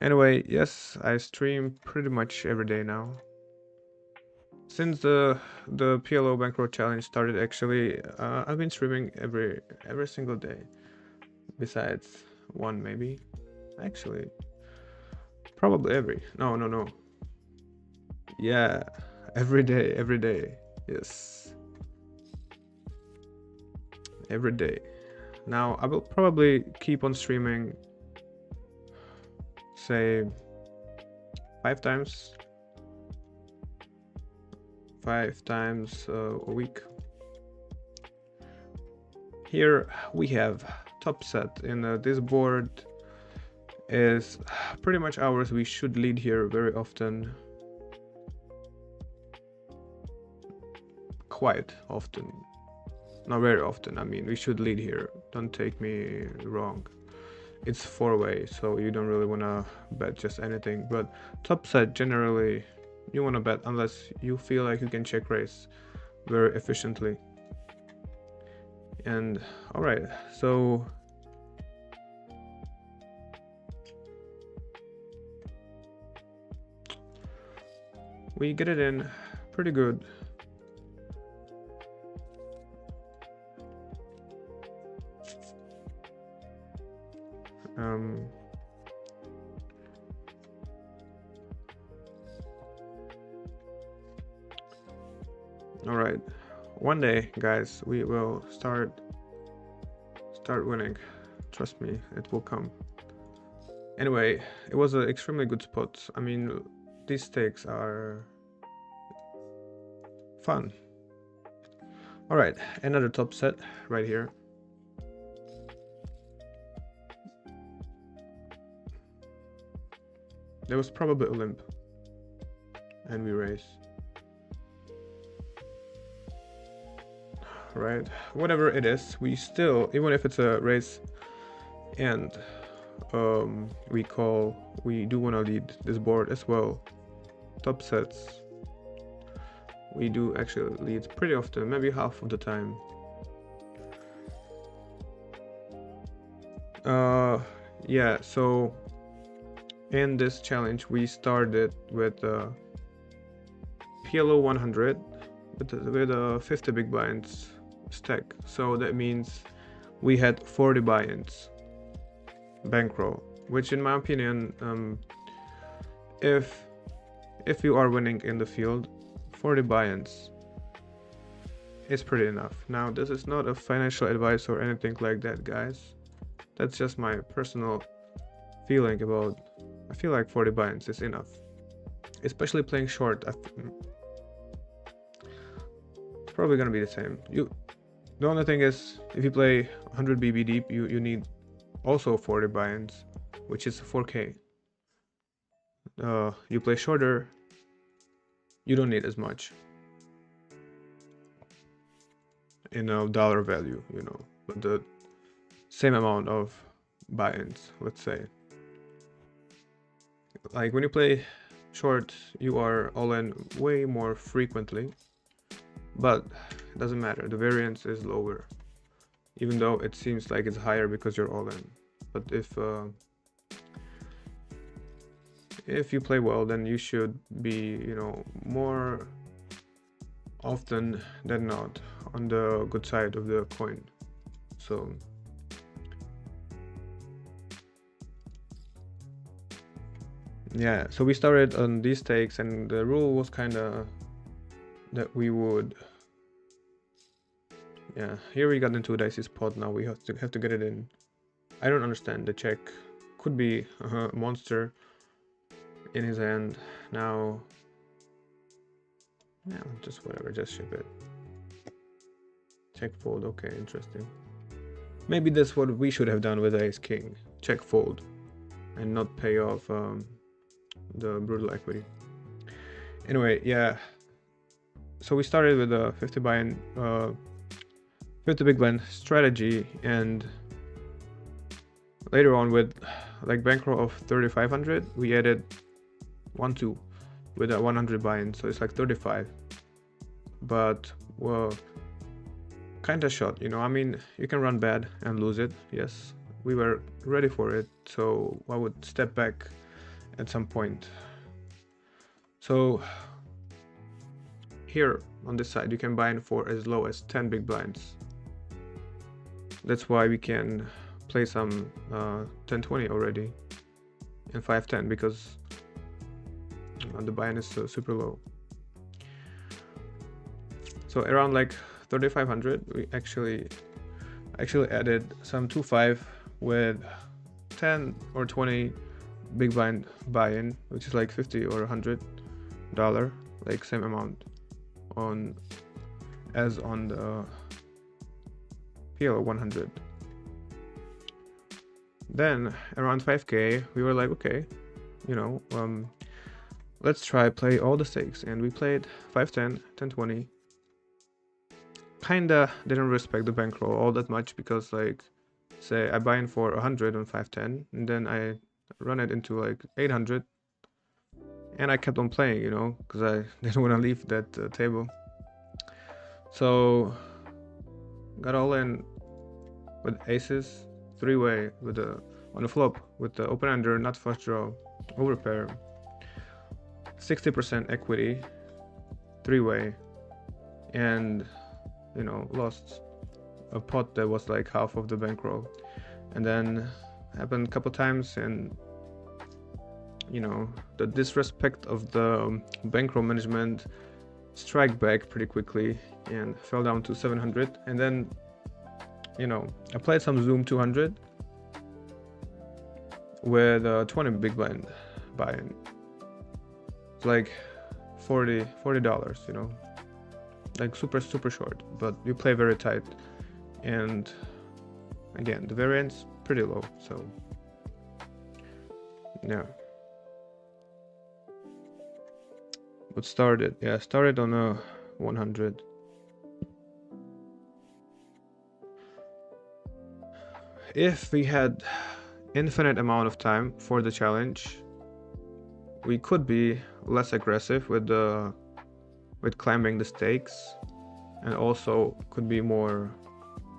Anyway, yes, I stream pretty much every day now. Since the PLO Bankroll challenge started, actually, I've been streaming every single day. Besides one, maybe. Actually, probably every. No. Yeah, every day. Yes, every day. Now I will probably keep on streaming, say 5 times a week. Here we have top set in this board is pretty much ours. We should lead here very often, quite often, not very often. I mean, we should lead here, don't take me wrong. It's 4-way, so you don't really want to bet just anything, but top set generally you want to bet unless you feel like you can check raise very efficiently. And all right, so we get it in pretty good. All right, one day, guys, we will start winning. Trust me, it will come. Anyway, it was an extremely good spot. I mean, these stakes are fun. All right, another top set right here. There was probably a limp, and we raise. Right, whatever it is, we still, even if it's a raise, and we do want to lead this board as well. Top sets, we do actually lead pretty often, maybe half of the time. Yeah, so in this challenge we started with PLO 100 with a 50 big blinds stack, so that means we had 40 buy-ins bankroll, which in my opinion, if you are winning in the field, 40 buy-ins is pretty enough. Now, this is not a financial advice or anything like that, guys. That's just my personal feeling about. I feel like 40 buy-ins is enough, especially playing short. It's probably gonna be the same. The only thing is, if you play 100 BB deep, you need also 40 buy-ins, which is 4K. You play shorter, you don't need as much in a dollar value, but the same amount of buy-ins, let's say. Like when you play short, you are all in way more frequently, but it doesn't matter, the variance is lower, even though it seems like it's higher because you're all in. But if you play well, then you should be, more often than not on the good side of the coin. So yeah, so we started on these stakes, and the rule was kind of that we would, yeah, here we got into a dicey spot. Now we have to get it in. I don't understand. The check could be a monster in his hand. Now, yeah, just whatever, just ship it. Check fold, okay, interesting. Maybe that's what we should have done with ace king. Check fold and not pay off the brutal equity. Anyway, yeah, so we started with a 50 buy-in, 50 big blind strategy, and later on with like bankroll of 3500, we added 1-2 with a 100 buy-in, so it's like 35. But well, kind of shot, I mean, you can run bad and lose it. Yes, we were ready for it, so I would step back at some point. So here on this side, you can buy in for as low as 10 big blinds. That's why we can play some 10-20 already and 5-10, because the buy-in is super low. So around like 3500, we actually added some 2-5 with 10 or 20 big blind buy-in, which is like $50 or $100, like same amount as on the PL 100. Then around 5k, we were like, okay, let's try play all the stakes, and we played 5-10, 10-20. Kinda didn't respect the bankroll all that much, because like, say I buy in for 100 on 5-10, and then I run it into like 800, and I kept on playing, because I didn't want to leave that table. So got all in with aces, 3-way with on the flop with the open ender, not flush draw, overpair, 60% equity, 3-way, and lost a pot that was like half of the bankroll. And then happened a couple times, and you know, the disrespect of the bankroll management strike back pretty quickly and fell down to 700. And then, you know, I played some Zoom 200 with 20 big blind buy-in. It's like $40, you know, like super short, but you play very tight. And again, the variance pretty low, so yeah. But started on a 100. If we had infinite amount of time for the challenge, we could be less aggressive with climbing the stakes, and also could be more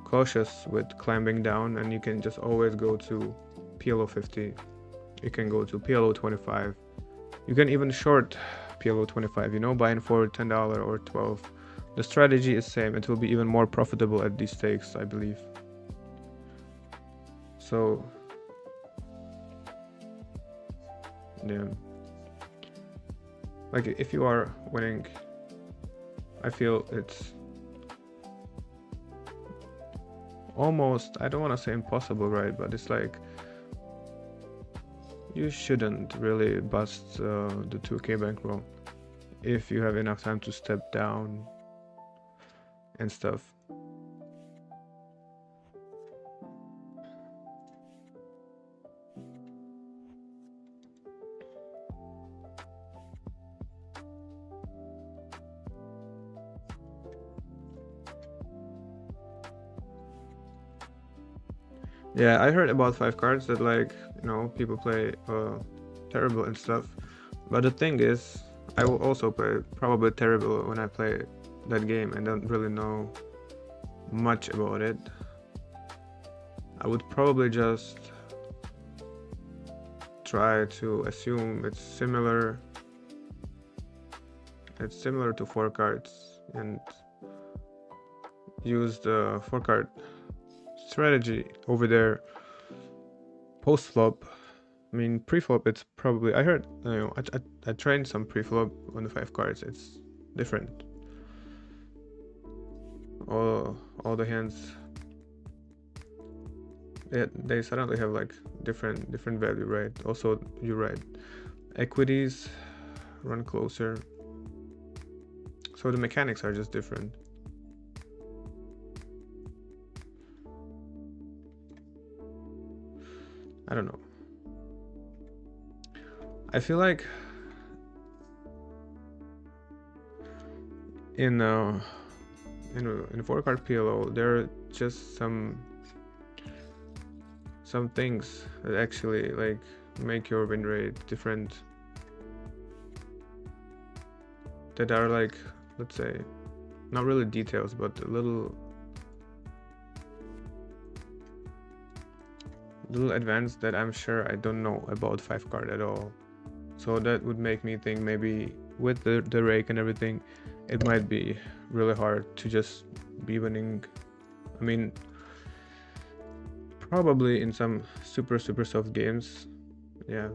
cautious with climbing down, and you can just always go to PLO 50. You can go to PLO 25. You can even short PLO 25, you know, buying for $10 or 12. The strategy is same. It will be even more profitable at these stakes, I believe. So yeah, like if you are winning, I feel it's almost, I don't want to say impossible, right, but it's like you shouldn't really bust the 2K bankroll if you have enough time to step down and stuff. Yeah, I heard about 5 cards that, like, you know, people play terrible and stuff. But the thing is, I will also play probably terrible when I play that game and don't really know much about it. I would probably just try to assume it's similar to 4 cards and use the 4 card strategy over there post flop. I mean, pre-flop, it's probably, I heard, you know, I trained some pre-flop on the 5 cards. It's different. All the hands, they suddenly have like different value, right? Also, you're right. Equities run closer, so the mechanics are just different. I don't know. I feel like in 4 card PLO there are just some things that actually like make your win rate different, that are like, let's say, not really details, but a little advanced that I'm sure I don't know about 5 card at all. So that would make me think maybe with the rake and everything, it might be really hard to just be winning. I mean, probably in some super soft games, yeah.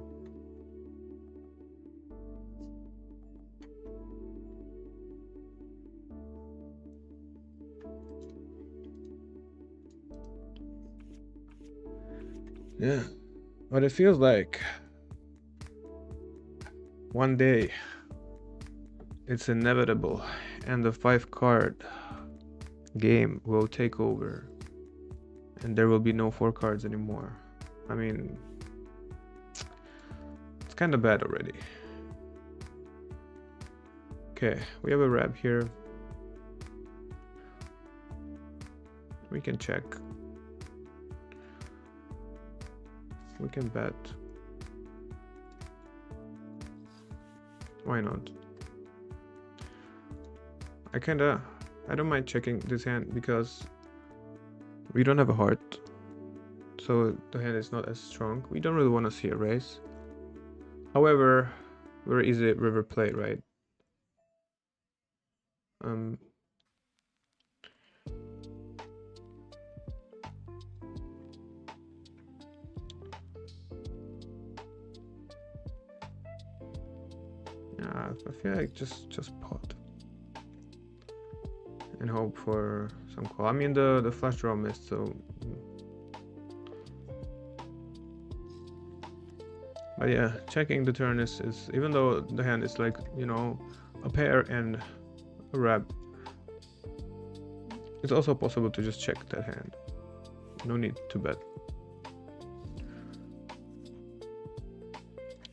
Yeah, but it feels like one day it's inevitable and the 5 card game will take over and there will be no 4 cards anymore. I mean, it's kind of bad already. Okay, we have a wrap here. We can check. We can bet. Why not? I don't mind checking this hand because we don't have a heart, so the hand is not as strong. We don't really want to see a raise. However, very easy river play, right? I feel like just pot and hope for some call. I mean the flush draw missed, so. But yeah, checking the turn is even though the hand is like, you know, a pair and a wrap, it's also possible to just check that hand. No need to bet.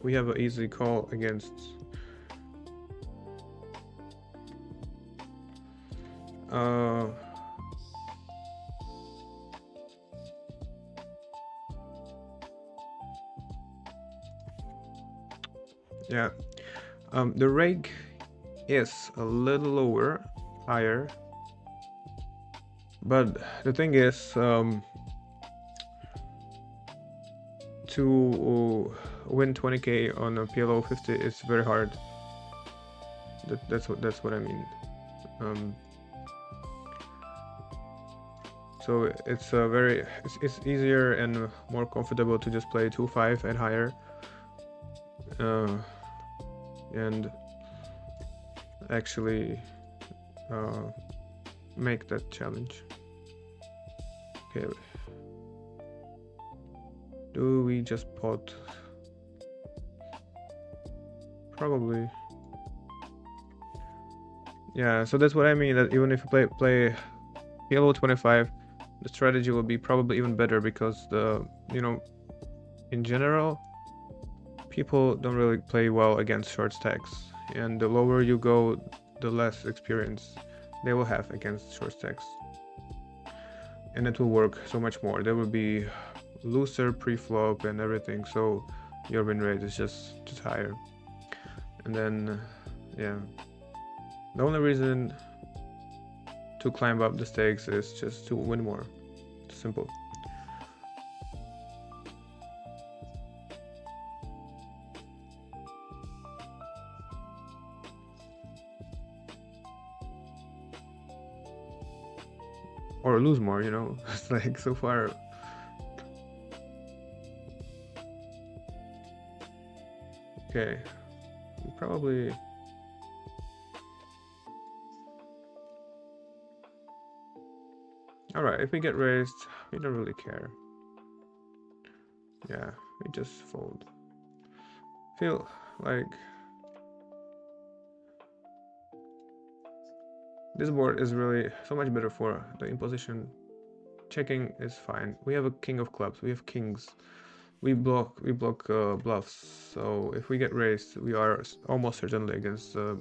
We have an easy call against yeah, the rake is a little lower, higher, but the thing is, to win 20k on a PLO 50 is very hard. That's what I mean. So it's it's easier and more comfortable to just play 2-5 and higher, and actually make that challenge. Okay, do we just pot? Probably. Yeah, so that's what I mean, that even if you play PLO 25, the strategy will be probably even better, because in general, people don't really play well against short stacks, and the lower you go, the less experience they will have against short stacks, and it will work so much more. There will be looser pre-flop and everything, so your win rate is just higher. And then yeah, the only reason to climb up the stakes is just to win more. It's simple. Or lose more, you know. It's like so far. Okay, probably. Alright, if we get raised, we don't really care. Yeah, we just fold. Feel like this board is really so much better for the imposition. Checking is fine. We have a king of clubs, we have kings. We block bluffs, so if we get raised, we are almost certainly against a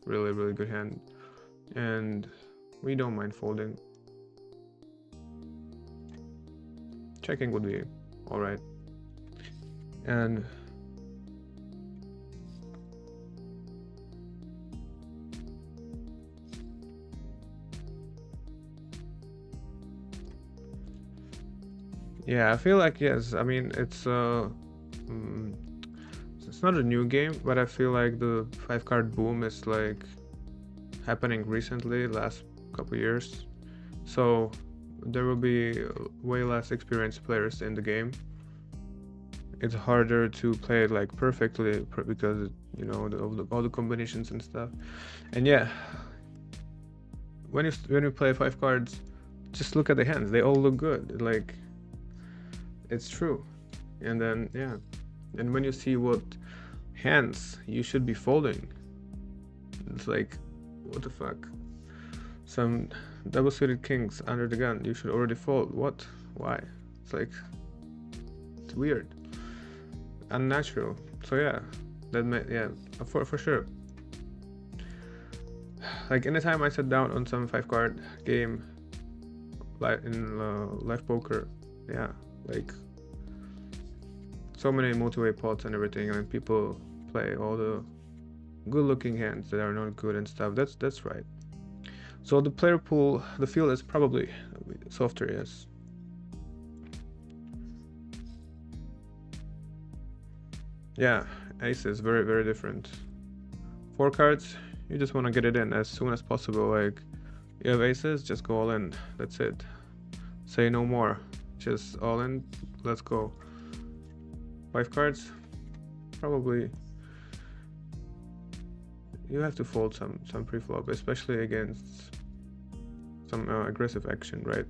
really good hand, and we don't mind folding. Checking would be alright. And yeah, I feel like, yes, I mean, it's not a new game, but I feel like the 5-card boom is like happening recently, last couple years, so there will be way less experienced players in the game. It's harder to play it like perfectly because, you know, all the combinations and stuff. And yeah, when you play 5 cards, just look at the hands. They all look good. Like, it's true. And then yeah, and when you see what hands you should be folding, it's like, what the fuck? Some double-suited kings under the gun, you should already fold. What? Why? It's like, it's weird, unnatural. So yeah, for sure. Like, anytime I sat down on some 5-card game, like in live poker, yeah, like so many multi-way pots and everything, and people play all the good-looking hands that are not good and stuff. That's right. So the player pool, the field is probably softer, yes. Yeah, ace is very different. 4 cards, you just want to get it in as soon as possible. Like, you have aces, just go all in. That's it. Say no more. Just all in. Let's go. 5 cards, probably you have to fold some pre-flop, especially against some aggressive action, right?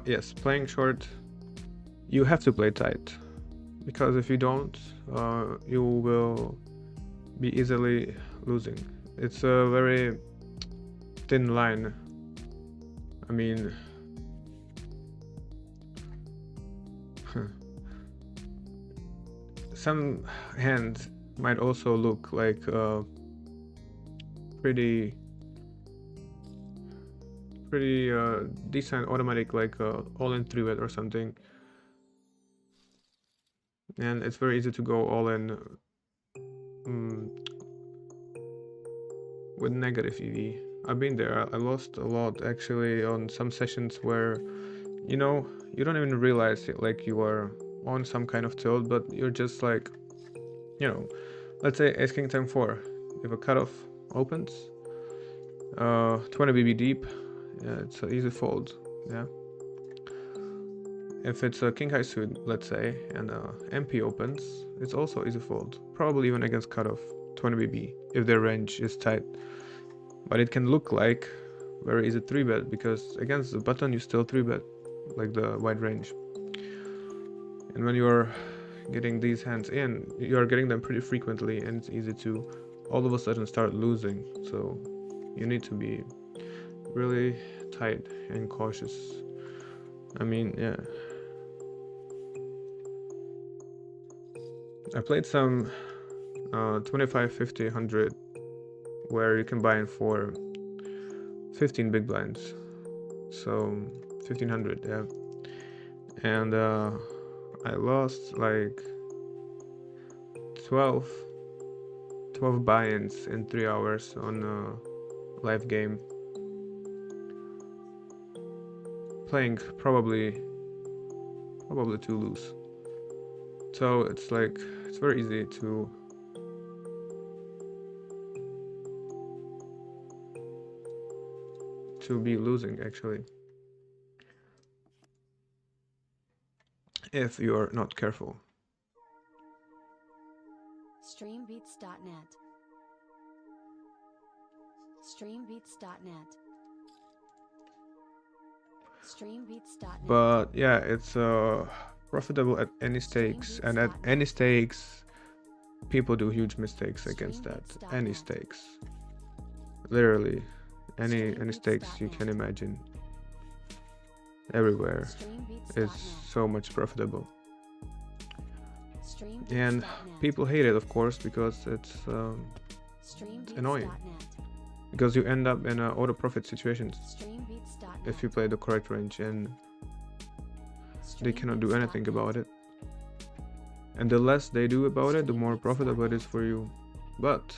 Yes, playing short, you have to play tight, because if you don't, you will be easily losing. It's a very thin line. I mean, some hands might also look like pretty decent automatic, like all-in 3-bet or something, and it's very easy to go all-in with negative EV. I've been there. I lost a lot actually on some sessions where, you know, you don't even realize it, like you are on some kind of tilt, but you're just like, you know, let's say ace king 10-4. If a cutoff opens, 20 BB deep, yeah, it's an easy fold. Yeah. If it's a king high suit, let's say, and MP opens, it's also easy fold. Probably even against cutoff, 20 BB, if their range is tight. But it can look like very easy 3-bet, because against the button you still 3-bet, like the wide range. And when you're getting these hands in, you're getting them pretty frequently, and it's easy to all of a sudden start losing. So you need to be really tight and cautious. I mean, yeah. I played some 25, 50, 100, where you can buy in for 15 big blinds. So 1500, yeah. And I lost like 12 buy-ins in 3 hours on a live game. Playing probably too loose. So it's like, it's very easy to be losing actually, if you're not careful. Streambeats.net. Streambeats.net. Streambeats.net. But yeah, it's profitable at any stakes, and at any stakes people do huge mistakes against that. Any stakes, literally any stakes you can imagine, everywhere is so much profitable. And people hate it, of course, because it's annoying, because you end up in auto profit situations if you play the correct range, and they cannot do anything about it. And the less they do about it, the more profitable it is for you. But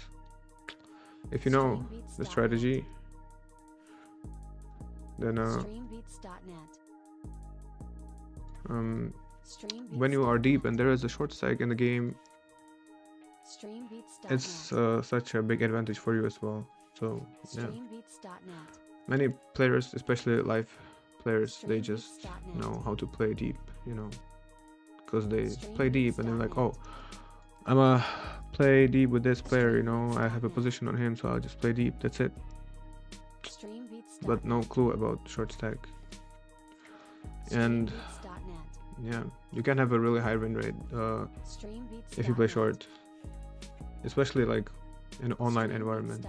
if you know the strategy, then when you are deep and there is a short stack in the game, it's such a big advantage for you as well. So yeah, many players, especially live players, they just know how to play deep, you know, because they play deep and they're like, oh, I'ma play deep with this player, you know, I have a position on him, so I'll just play deep, that's it. But no clue about short stack. And yeah, you can have a really high win rate if you play short, especially like in an online environment.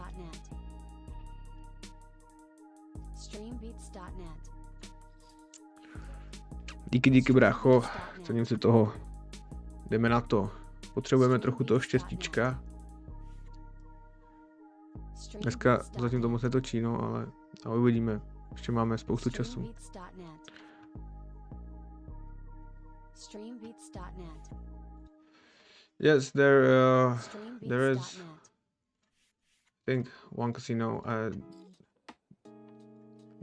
Díky brácho, cením si toho. Jdeme na to. Potřebujeme trochu toho štěstíčka. Dneska zatím to moc netočí, no, ale uvidíme. Ještě máme spoustu času. Yes, there is, I think, one casino. I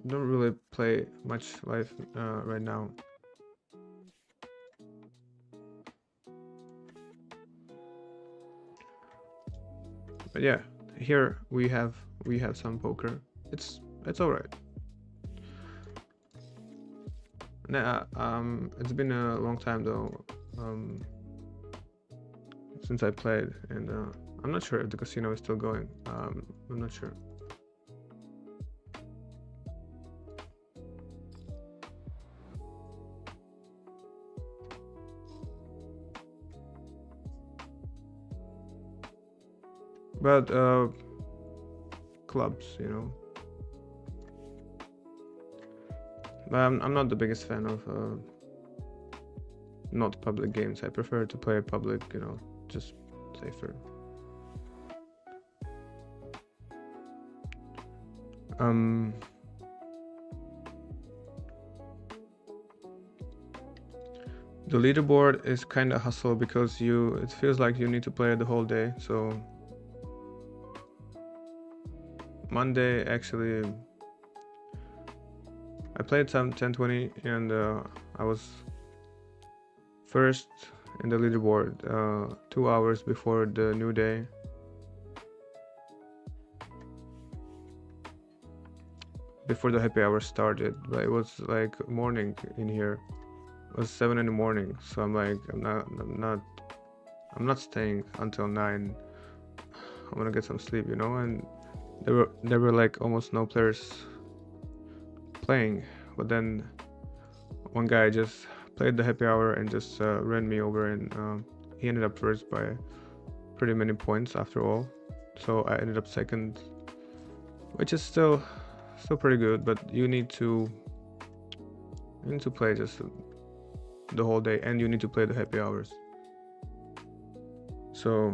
don't really play much live right now. But yeah, here we have some poker. It's It's alright. Nah, it's been a long time though, since I played, and I'm not sure if the casino is still going. I'm not sure. But clubs, you know. But I'm not the biggest fan of not public games. I prefer to play public, you know, just safer. Um, the leaderboard is kind of hustle because it feels like you need to play the whole day. So Monday actually I played some 10-20 and I was first in the leaderboard 2 hours before the new day. Before the happy hour started, but it was like morning in here. It was 7 in the morning, so I'm like, I'm not staying until 9. I want to get some sleep, you know. And there were like almost no players playing, but then one guy just played the happy hour and just ran me over, and he ended up first by pretty many points after all. So I ended up second, which is still pretty good, but you need to play just the whole day, and you need to play the happy hours. So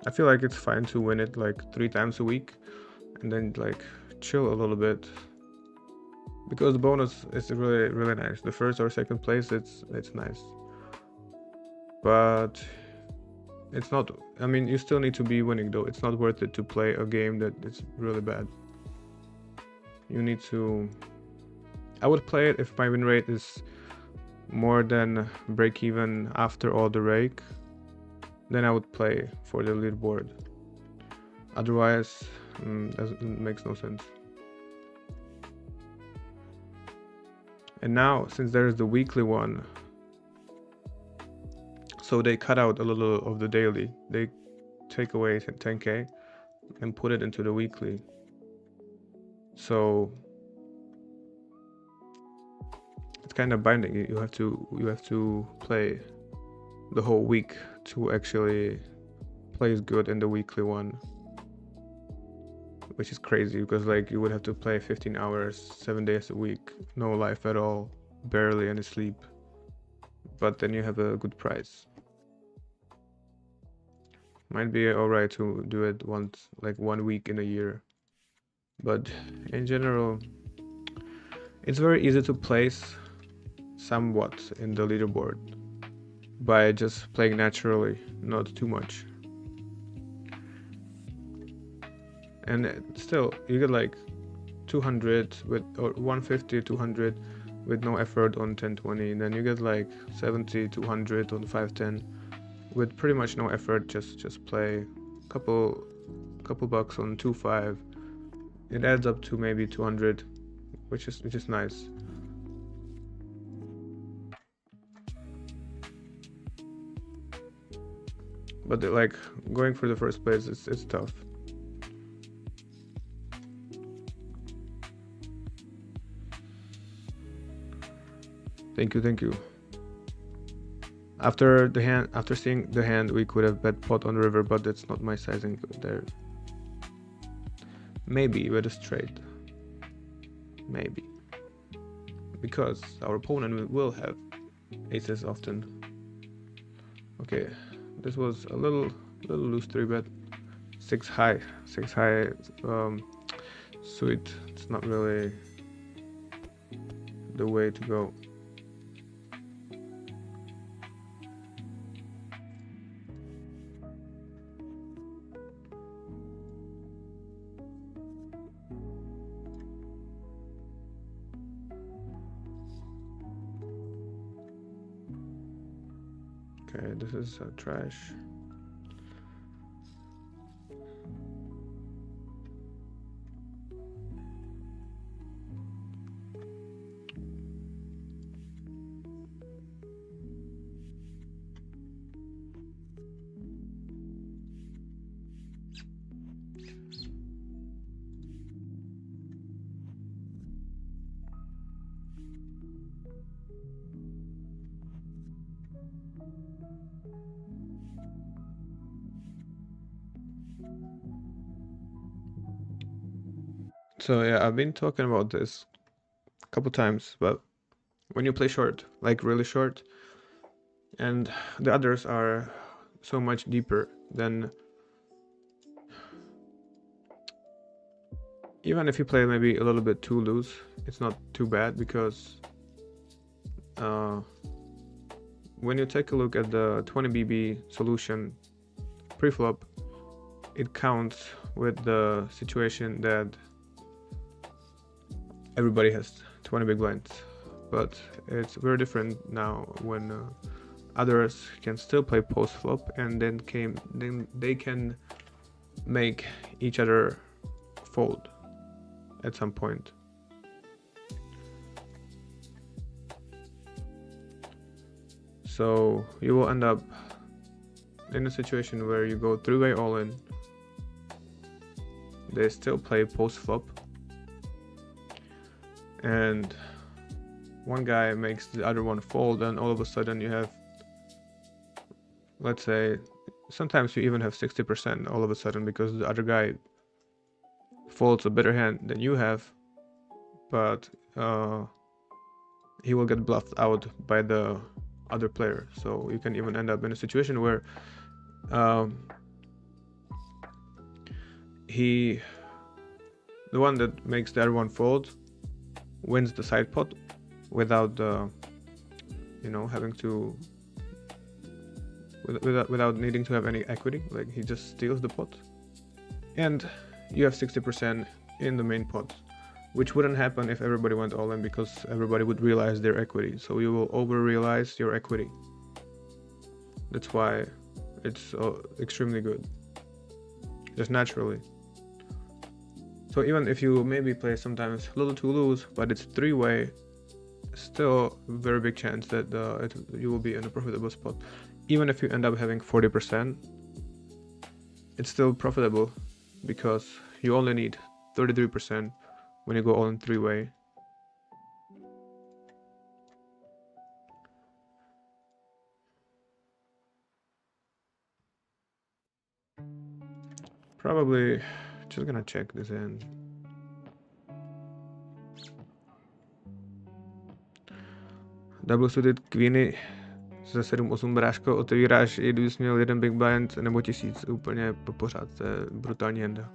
I feel like it's fine to win it like 3 times a week and then like chill a little bit, because the bonus is really nice. The first or second place, it's nice, but it's not, I mean, you still need to be winning though. It's not worth it to play a game that is really bad. You need to, I would play it if my win rate is more than break even after all the rake, then I would play for the leaderboard. Otherwise, makes no sense. And now, since there's the weekly one, so they cut out a little of the daily. They take away 10k and put it into the weekly. So it's kind of binding. You have to play the whole week to actually play good in the weekly one, which is crazy because like you would have to play 15 hours 7 days a week, no life at all, barely any sleep, but then you have a good prize. Might be alright to do it once, like 1 week in a year, but in general it's very easy to place somewhat in the leaderboard by just playing naturally, not too much. And still you get like 200 with, or 150 200 with no effort on 10-20, and then you get like 70 200 on 5-10 with pretty much no effort, just play couple bucks on 2-5. It adds up to maybe 200, which is nice. But like going for the first place, it's tough. Thank you. After seeing the hand, we could have bet pot on river, but that's not my sizing there. Maybe with a straight. Maybe. Because our opponent will have aces often. Okay, this was a little loose 3-bet. 6 high suit. It's not really the way to go. Okay, this is trash. So yeah, I've been talking about this a couple times, but when you play short, like really short, and the others are so much deeper, then even if you play maybe a little bit too loose, it's not too bad, because when you take a look at the 20 BB solution preflop, it counts with the situation that everybody has 20 big blinds, but it's very different now when others can still play post flop, and then they can make each other fold at some point. So you will end up in a situation where you go three-way all in, they still play post flop, and one guy makes the other one fold, and all of a sudden you have, let's say, sometimes you even have 60% all of a sudden, because the other guy folds a better hand than you have, but he will get bluffed out by the other player. So you can even end up in a situation where the one that makes the other one fold wins the side pot without having to without needing to have any equity. Like, he just steals the pot, and you have 60% in the main pot, which wouldn't happen if everybody went all in, because everybody would realize their equity. So you will over realize your equity. That's why it's extremely good, just naturally. So even if you maybe play sometimes a little too loose, but it's three-way, still very big chance that you will be in a profitable spot. Even if you end up having 40%, it's still profitable, because you only need 33% when you go all in three-way. Probably just gonna check this in. Double suited queeny ze 7-8 bráško otevíráš, i kdybys měl jeden big blind nebo 1000, úplně pořád, to je brutální henda.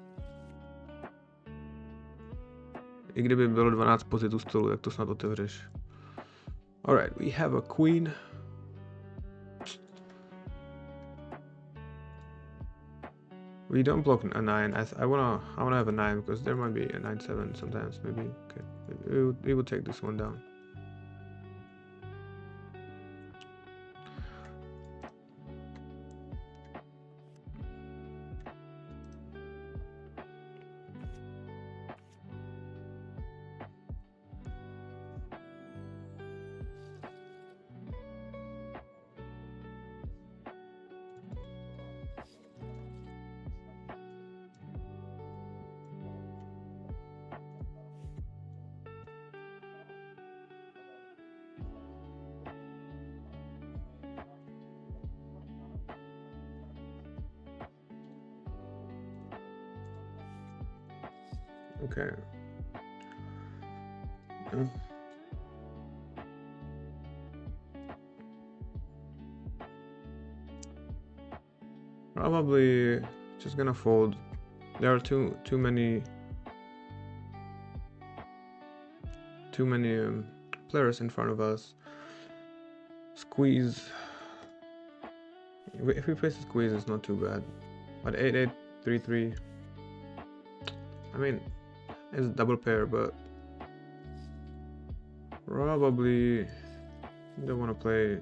I kdyby bylo 12 pozic u stolu, tak to snad otevřeš. Alright, we have a queen. We don't block a 9. I wanna have a 9, because there might be a 9-7 sometimes. Maybe okay. We will take this one down. Okay. Probably just gonna fold. There are too many players in front of us. Squeeze. If we place a squeeze, it's not too bad. But 8-8, 3-3. I mean, it's a double pair, but probably don't want to play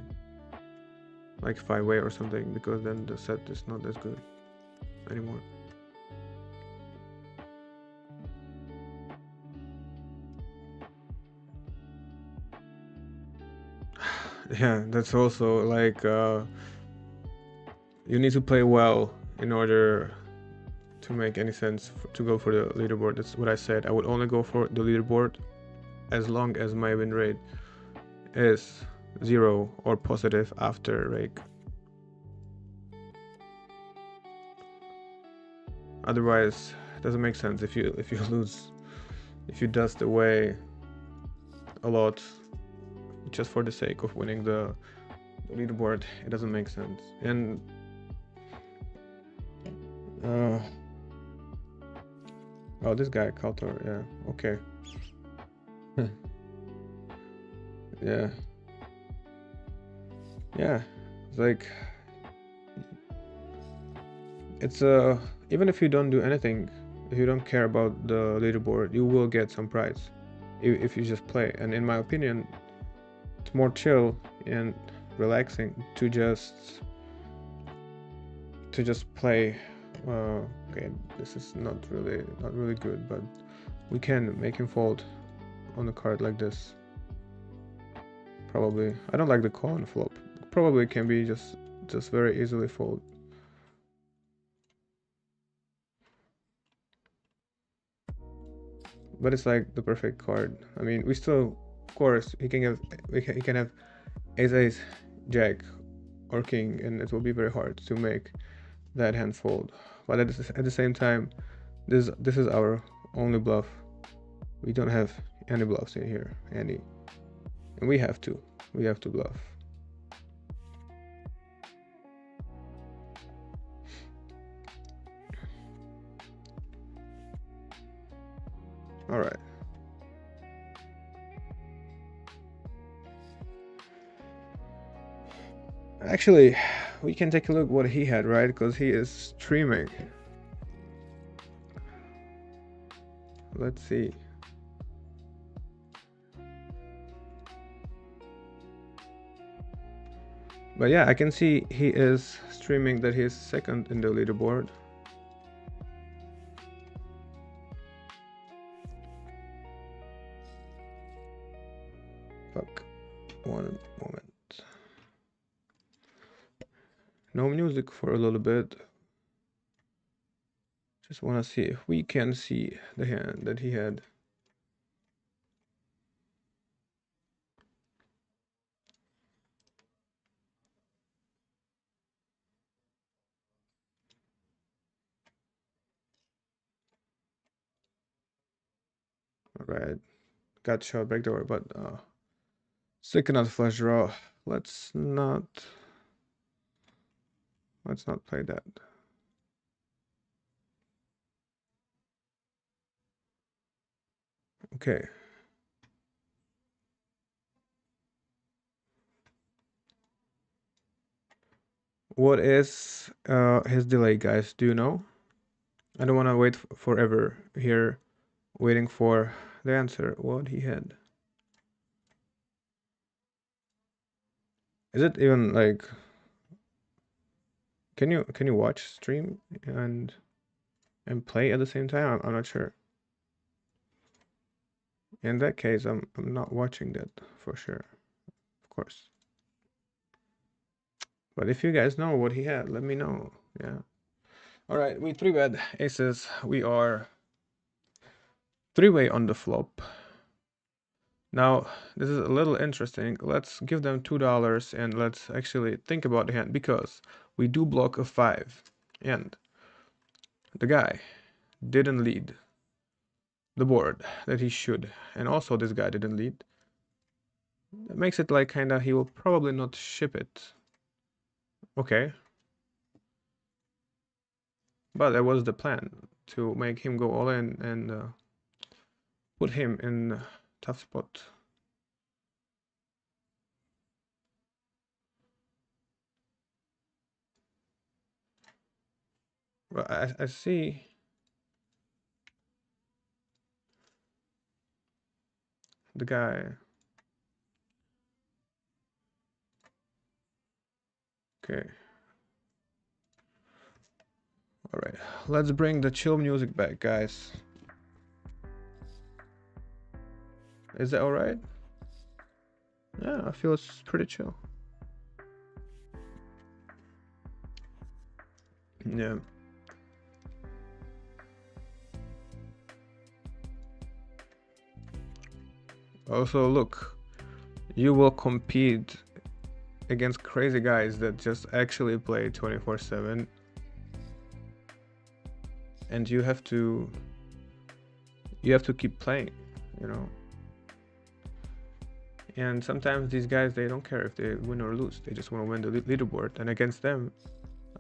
like 5-way or something, because then the set is not as good anymore. Yeah, that's also like you need to play well in order to make any sense to go for the leaderboard. That's what I said. I would only go for the leaderboard as long as my win rate is 0 or positive after rake. Otherwise, it doesn't make sense if you lose, if you dust away a lot just for the sake of winning the leaderboard. It doesn't make sense. And oh, this guy Kaltor, yeah, okay. Yeah, it's like, it's even if you don't do anything, if you don't care about the leaderboard, you will get some prize if you just play. And in my opinion, it's more chill and relaxing to just play. Okay, this is not really good, but we can make him fold on a card like this. Probably, I don't like the call on flop. Probably can be just very easily fold. But it's like the perfect card. I mean, we still, of course, he can have ace jack or king, and it will be very hard to make that hand fold. But at the same time, this is our only bluff. We don't have any bluffs in here, and we have to bluff. All right. Actually, we can take a look what he had, right? Because he is streaming. Let's see. But yeah, I can see he is streaming that he is second in the leaderboard. Fuck. One moment. No music for a little bit. Just want to see if we can see the hand that he had. All right. Got shot backdoor, but second out flush draw. Let's not play that. Okay. What is his delay, guys? Do you know? I don't want to wait forever here, waiting for the answer. What he had? Is it even like? Can you watch stream and play at the same time? I'm not sure. In that case, I'm not watching that for sure, of course. But if you guys know what he had, let me know. Yeah. All right, we 3-bet aces. We are 3-way on the flop. Now, this is a little interesting. Let's give them $2 and let's actually think about the hand, because we do block a 5 and the guy didn't lead the board that he should, and also this guy didn't lead. That makes it like kinda he will probably not ship it. Okay. But that was the plan, to make him go all in and put him in a tough spot. Well, I see. The guy. Okay. All right. Let's bring the chill music back, guys. Is that all right? Yeah, I feel it's pretty chill. Yeah. Also, look, you will compete against crazy guys that just actually play 24/7, and you have to keep playing, you know. And sometimes these guys, they don't care if they win or lose, they just want to win the leaderboard, and against them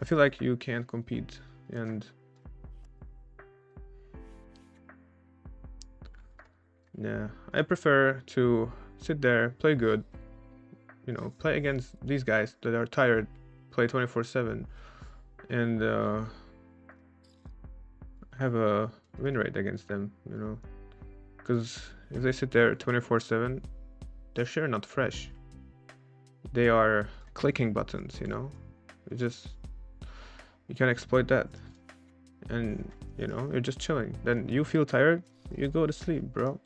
I feel like you can't compete. And yeah, I prefer to sit there, play good, you know, play against these guys that are tired, play 24/7, and have a win rate against them, you know. Because if they sit there 24/7, they're sure not fresh. They are clicking buttons, you know. You can exploit that, and you know, you're just chilling. Then you feel tired, you go to sleep, bro.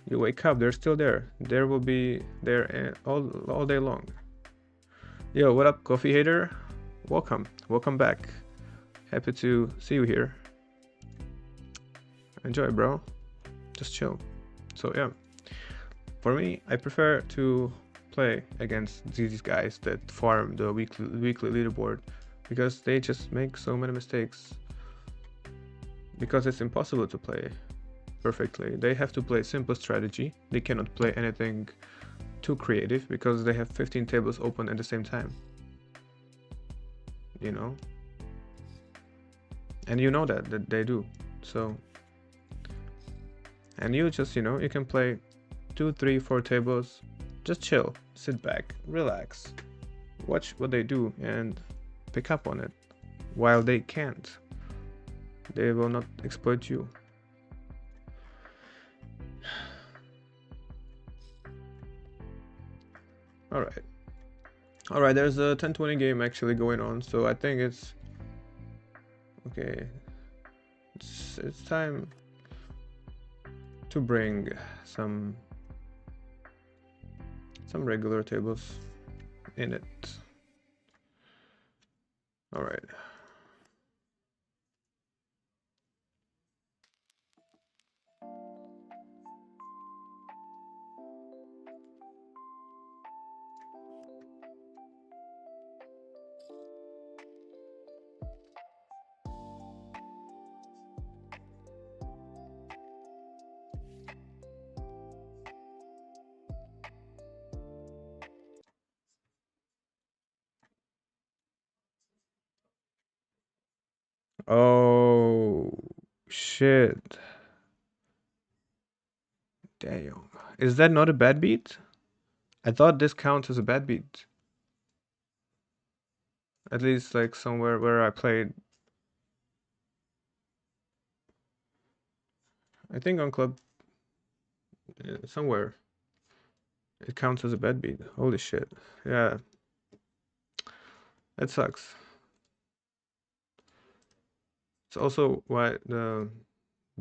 You wake up, they're still there. There will be there all day long. Yo, what up, coffee hater? Welcome back. Happy to see you here. Enjoy, bro. Just chill. So yeah, for me, I prefer to play against these guys that farm the weekly leaderboard, because they just make so many mistakes. Because it's impossible to play perfectly. They have to play simple strategy. They cannot play anything too creative because they have 15 tables open at the same time, you know. And you know that they do. So, and you just, you know, you can play 2, 3, 4 tables, just chill, sit back, relax, watch what they do and pick up on it. While they can't, they will not exploit you. All right, there's a 10-20 game actually going on, so I think it's okay. It's time to bring some regular tables in it. All right. Oh shit. Damn. Is that not a bad beat? I thought this counts as a bad beat. At least like somewhere where I played. I think on club somewhere it counts as a bad beat. Holy shit. Yeah. That sucks. It's also why the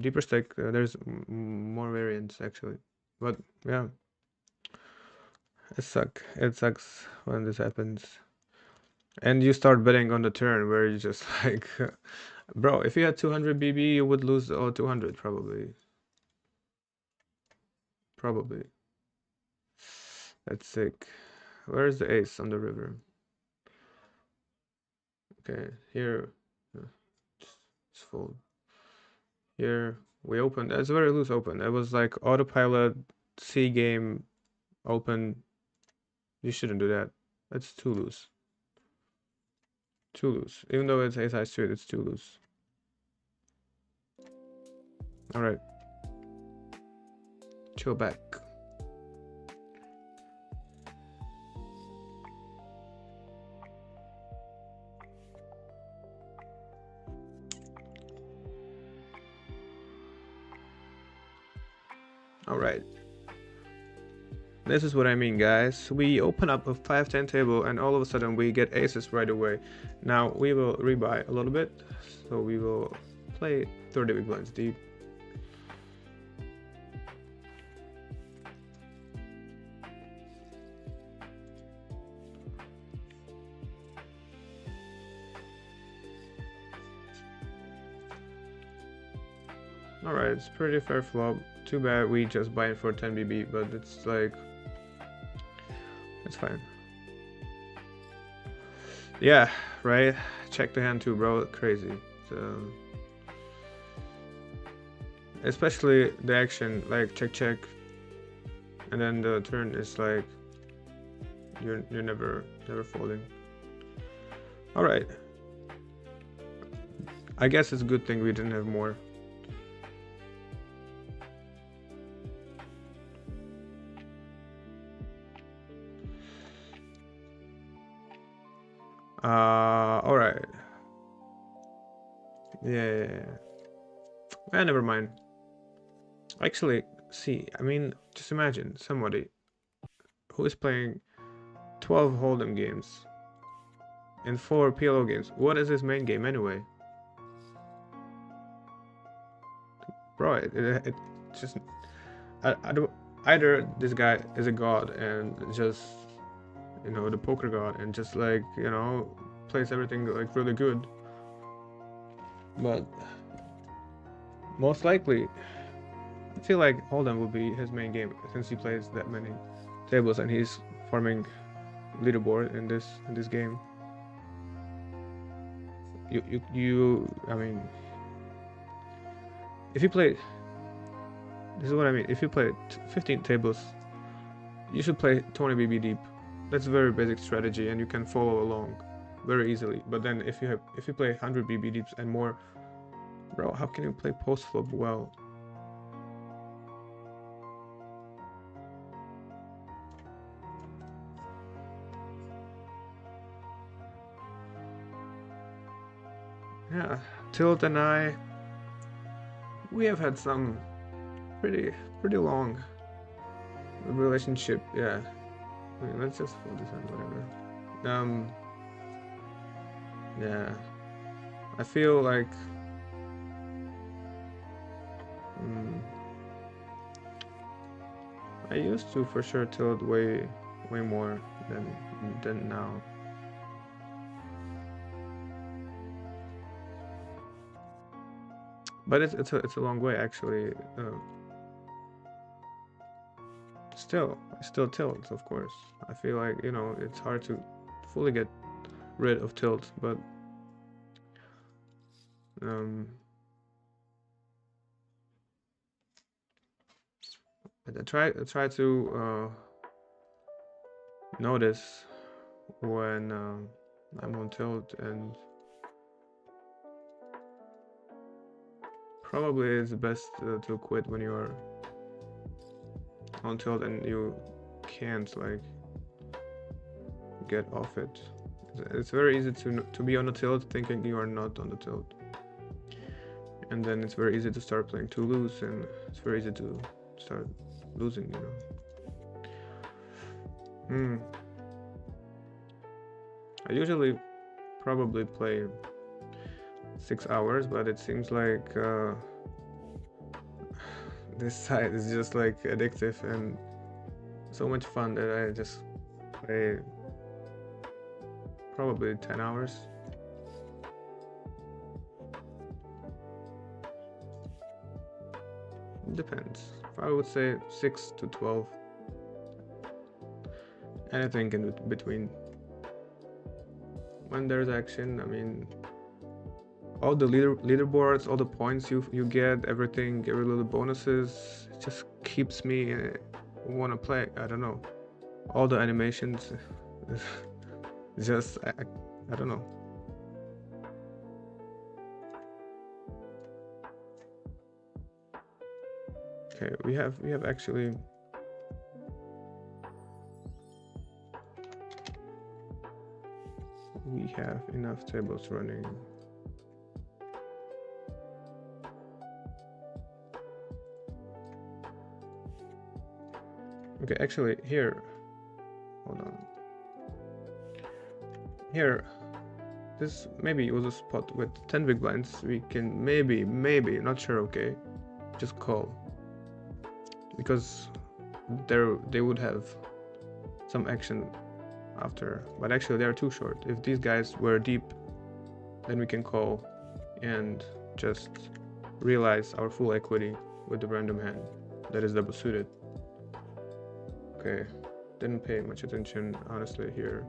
deeper stake, there's more variants actually. But yeah, it sucks when this happens. And you start betting on the turn where you just like, bro, if you had 200 BB, you would lose all 200 probably. Probably. That's sick. Where is the ace on the river? Okay, here, just fold. Here we open. That's a very loose open. It was like autopilot, C game, open. You shouldn't do that. That's too loose. Too loose. Even though it's ace high suit, it's too loose. All right. Chill back. All right. This is what I mean, guys. We open up a 5-10 table and all of a sudden we get aces right away. Now we will rebuy a little bit. So we will play 30 big blinds deep. Alright, it's pretty fair flop. Too bad we just buy it for 10 BB, but it's like, it's fine. Yeah, right. Check the hand too, bro. Crazy. So, especially the action, like check check, and then the turn is like you're never folding. All right. I guess it's a good thing we didn't have more. All right. Yeah. Never mind. Actually, see, I mean, just imagine somebody who is playing 12 Hold'em games and 4 PLO games. What is his main game anyway? Bro, it just I don't, either this guy is a god and just, you know, the poker god, and just like, you know, plays everything like really good, but most likely I feel like Hold'em will be his main game since he plays that many tables and he's farming leaderboard in this game. I mean, if you play, this is what I mean. If you play 15 tables, you should play 20 BB deep. That's a very basic strategy, and you can follow along very easily. But then if you play 100 BB deeps and more, bro, how can you play post flop well? Yeah, Tilt and we have had some pretty long relationship. Yeah, I mean, let's just fold this and whatever. Yeah, I feel like I used to for sure tilt way more than now. But it's a long way actually. I still tilt, of course. I feel like, you know, it's hard to fully get rid of tilt, but I try to notice when I'm on tilt, and probably it's best to quit when you're on tilt and you can't like get off it. It's very easy to be on the tilt thinking you are not on the tilt, and then it's very easy to start playing too loose, and it's very easy to start losing, you know. I usually probably play 6 hours, but it seems like this site is just like addictive and so much fun that I just play probably 10 hours. It depends. I would say 6 to 12. Anything in between. When there's action, I mean, all the leaderboards, all the points you get, everything, every little bonuses, it just keeps me want to play. I don't know. All the animations, just I don't know. Okay, we have actually we have enough tables running. Okay, actually here, hold on. Here, this maybe was a spot with 10 big blinds. We can maybe, not sure, okay, just call. Because they would have some action after, but actually they are too short. If these guys were deep, then we can call and just realize our full equity with the random hand that is double suited. Okay, didn't pay much attention honestly here.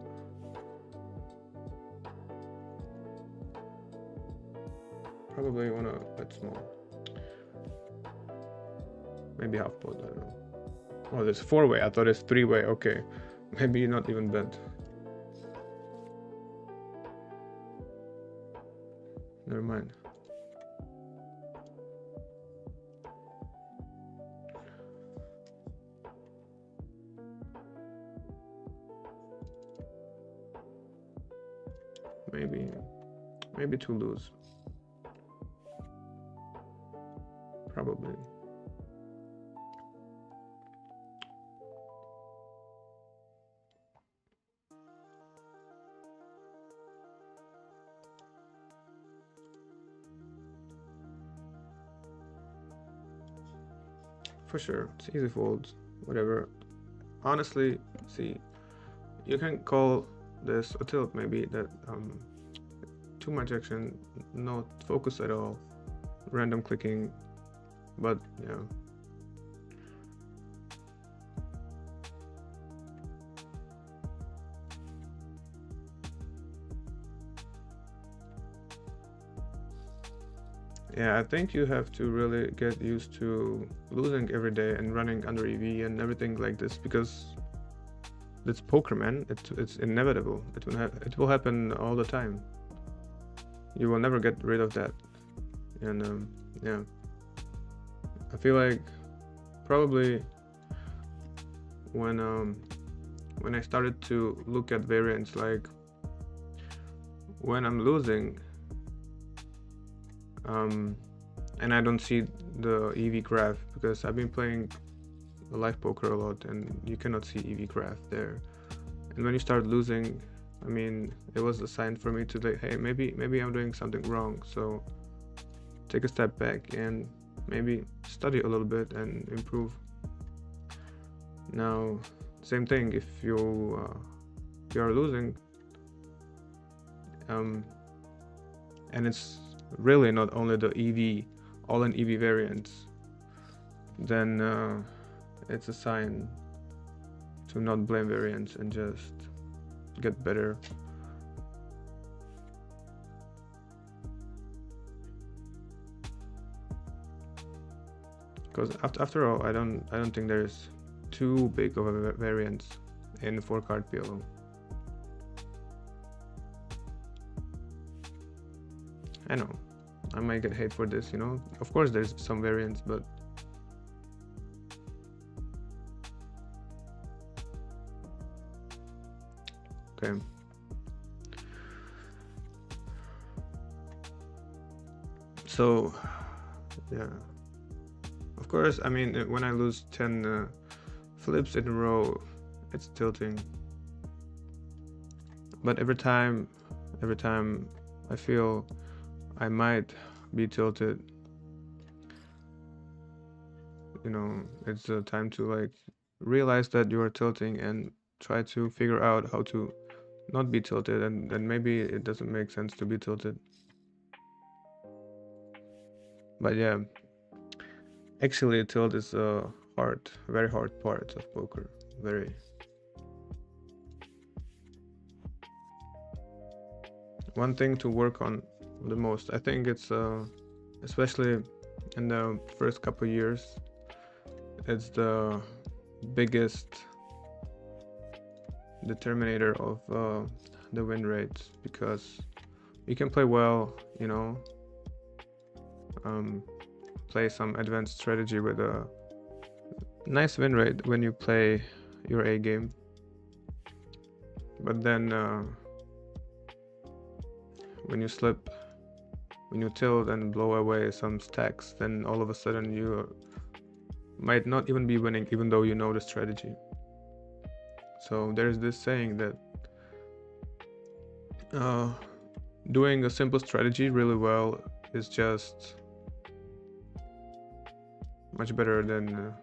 Probably want to bet small. Maybe half pot, I don't know. Oh, there's 4-way. I thought it's 3-way. Okay. Maybe not even bet. Never mind. Maybe to lose. Probably. For sure, it's easy folds, whatever. Honestly, see, you can call this a tilt, maybe, that too much action, not focus at all, random clicking, but yeah. Yeah, I think you have to really get used to losing every day and running under EV and everything like this, because it's poker, man. It's inevitable. It will happen all the time. You will never get rid of that. And yeah, I feel like probably when I started to look at variants, like when I'm losing, and I don't see the EV graph, because I've been playing live poker a lot and you cannot see EV graph there. And when you start losing, I mean, it was a sign for me to like, hey, maybe I'm doing something wrong. So take a step back and maybe study a little bit and improve. Now, same thing, if you are losing, and it's really not only the EV, all in EV variants, then it's a sign to not blame variants and just get better. Because after all, I don't think there's too big of a variance in 4-card PLO. I know, I might get hate for this, you know. Of course there's some variance, but okay. So yeah, of course, I mean, when I lose 10 flips in a row, it's tilting. But every time I feel I might be tilted, you know, it's a time to like realize that you are tilting and try to figure out how to not be tilted, and then maybe it doesn't make sense to be tilted. But yeah, actually tilt is a very hard part of poker. Very. One thing to work on the most, I think it's especially in the first couple years, it's the biggest determinator of the win rates, because you can play well, you know, play some advanced strategy with a nice win rate when you play your A game, but then when you slip, when you tilt and blow away some stacks, then all of a sudden you might not even be winning, even though you know the strategy. So there's this saying that doing a simple strategy really well is just much better than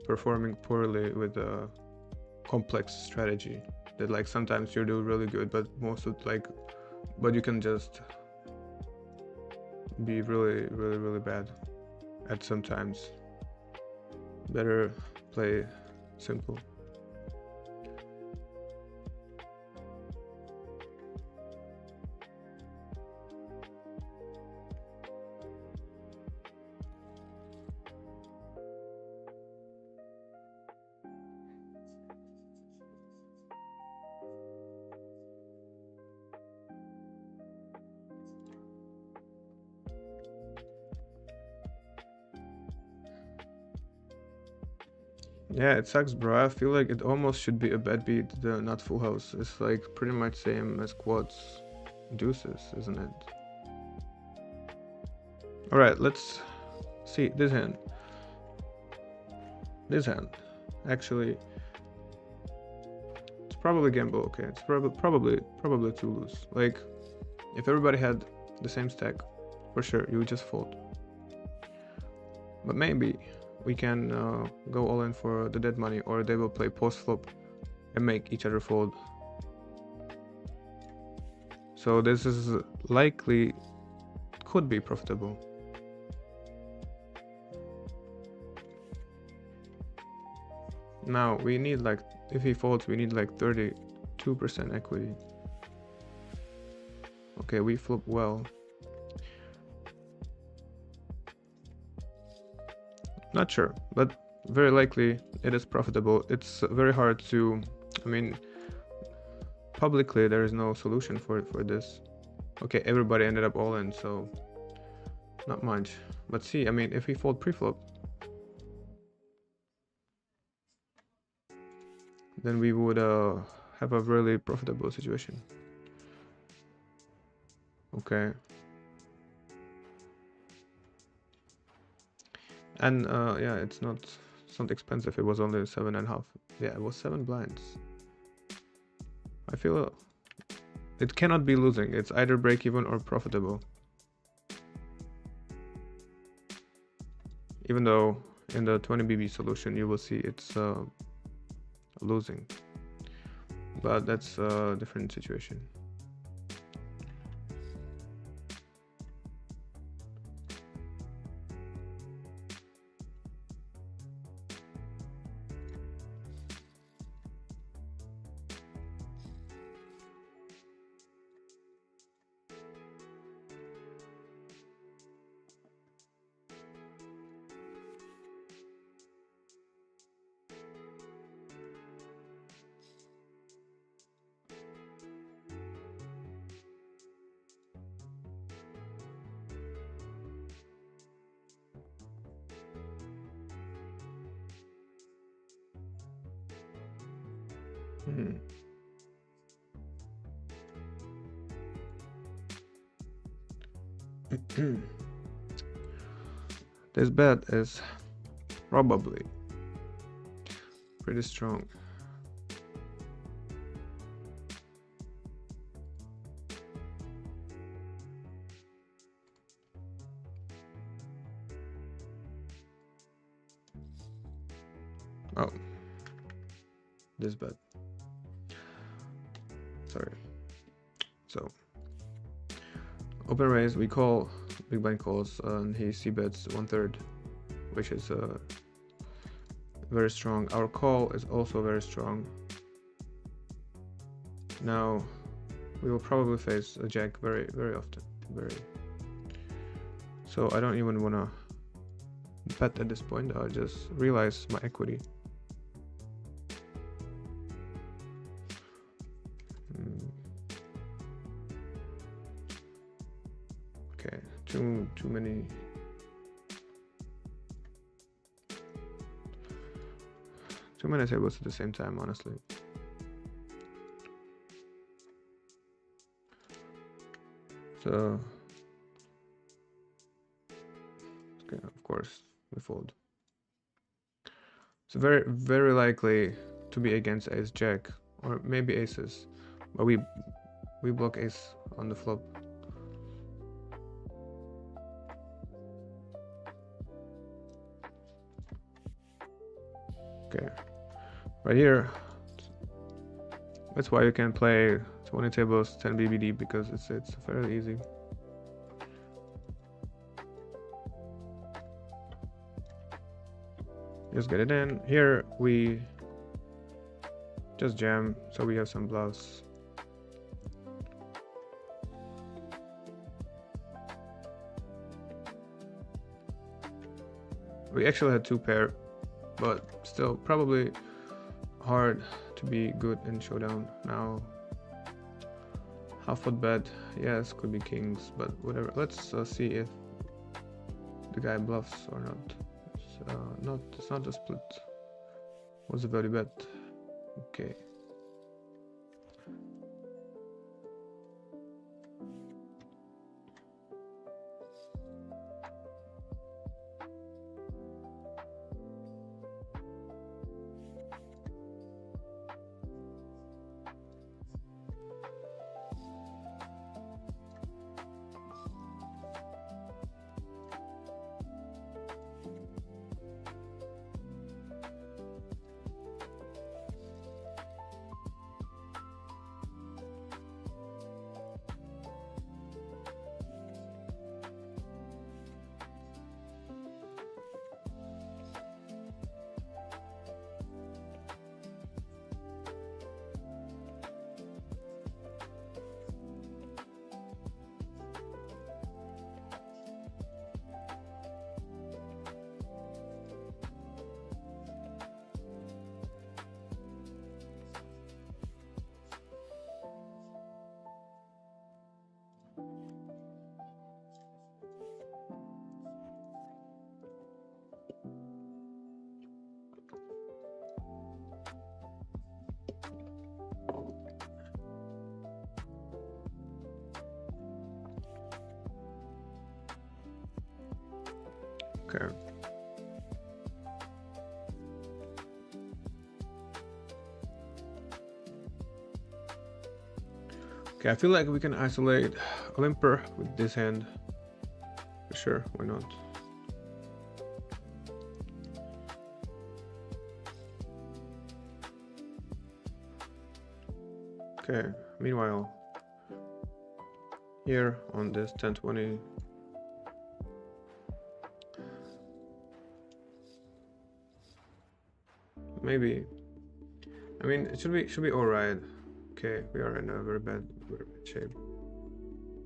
performing poorly with a complex strategy that, like, sometimes you do really good, but but you can just be really bad at sometimes. Better play simple. Yeah, it sucks, bro. I feel like it almost should be a bad beat, the not full house. It's like pretty much same as quads deuces, isn't it? Alright, let's see this hand. This hand. Actually, it's probably gamble, okay. It's probably too loose. Like, if everybody had the same stack, for sure, you would just fold. But maybe we can go all in for the dead money, or they will play post flop and make each other fold. So this is likely, could be profitable. Now we need like, if he folds, we need like 32% equity. Okay, we flip well. Not sure, but very likely it is profitable. It's very hard to, I mean, publicly there is no solution for this. Okay, everybody ended up all in, so not much. But see, I mean, if we fold pre-flop, then we would have a really profitable situation. Okay. And yeah, it's not expensive. It was only 7.5. Yeah, it was 7 blinds. I feel it cannot be losing. It's either break even or profitable. Even though in the 20 BB solution you will see it's losing, but that's a different situation. This bet is probably pretty strong. Oh, this bet. Sorry. So open raise, we call, big blind calls, and he c-bets 1/3, which is very strong. Our call is also very strong. Now we will probably face a jack very often. So I don't even wanna bet at this point. I'll just realize my equity. Okay, too many. Too many tables at the same time, honestly. So, okay, of course, we fold. So very likely to be against ace jack, or maybe aces, but we block ace on the flop. Okay, right here, that's why you can play 20 tables 10 BBD, because it's fairly easy. Just get it in. Here we just jam, so we have some bluffs. We actually had 2 pair, but still probably hard to be good in showdown. Now half foot bet, yes, could be kings, but whatever. Let's see if the guy bluffs or not. It's not a split. What's the value bet? Okay. Okay. Okay, I feel like we can isolate a limper with this hand. For sure, why not? Okay, meanwhile, here on this 10-20, maybe, I mean, it should be all right. Okay, we are in a very bad shape.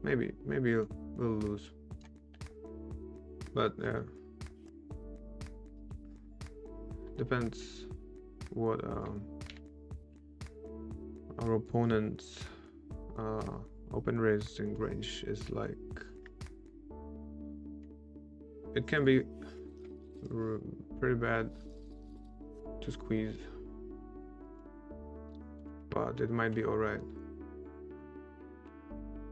Maybe we'll lose, but yeah, depends what our opponent's open raising range is like. It can be pretty bad to squeeze, but it might be alright.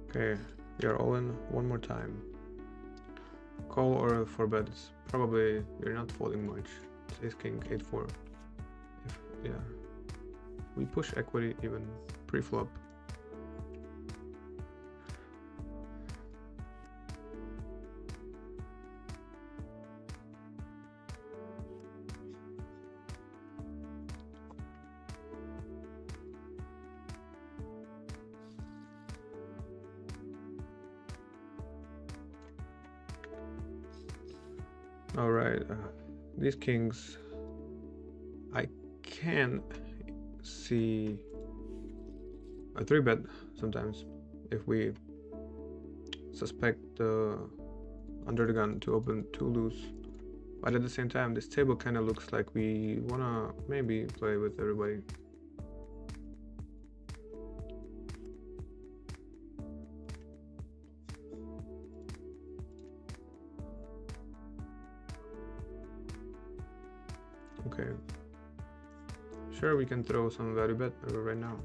Okay, we are all in one more time. Call or 4-bet. Probably we're not folding much. Ace king 8-4. Yeah, we push equity even pre-flop. All right, these kings, I can see a 3-bet sometimes if we suspect the under the gun to open too loose, but at the same time this table kind of looks like we wanna maybe play with everybody. Okay, sure, we can throw some value bet right now.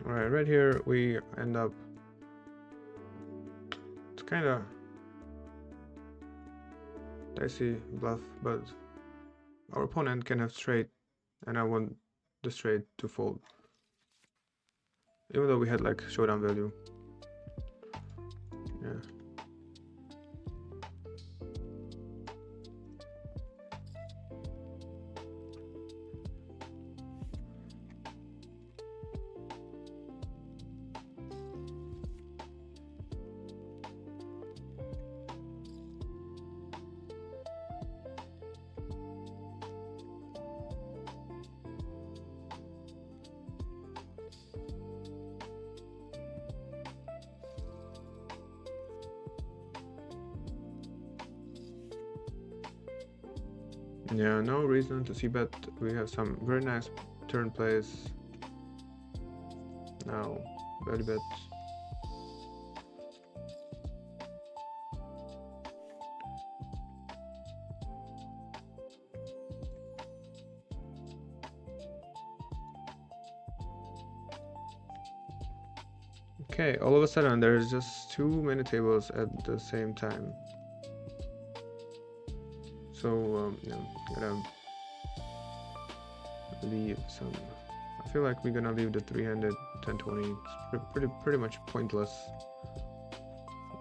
All right here we end up, it's kind of dicey bluff, but our opponent can have straight, and I want the straight to fold, even though we had like showdown value. Yeah. Yeah, no reason to see bet. We have some very nice turn plays. Now, value bet. Okay, all of a sudden there's just too many tables at the same time. So yeah, gotta leave some. I feel like we're gonna leave the three-handed 10-20. It's pretty much pointless.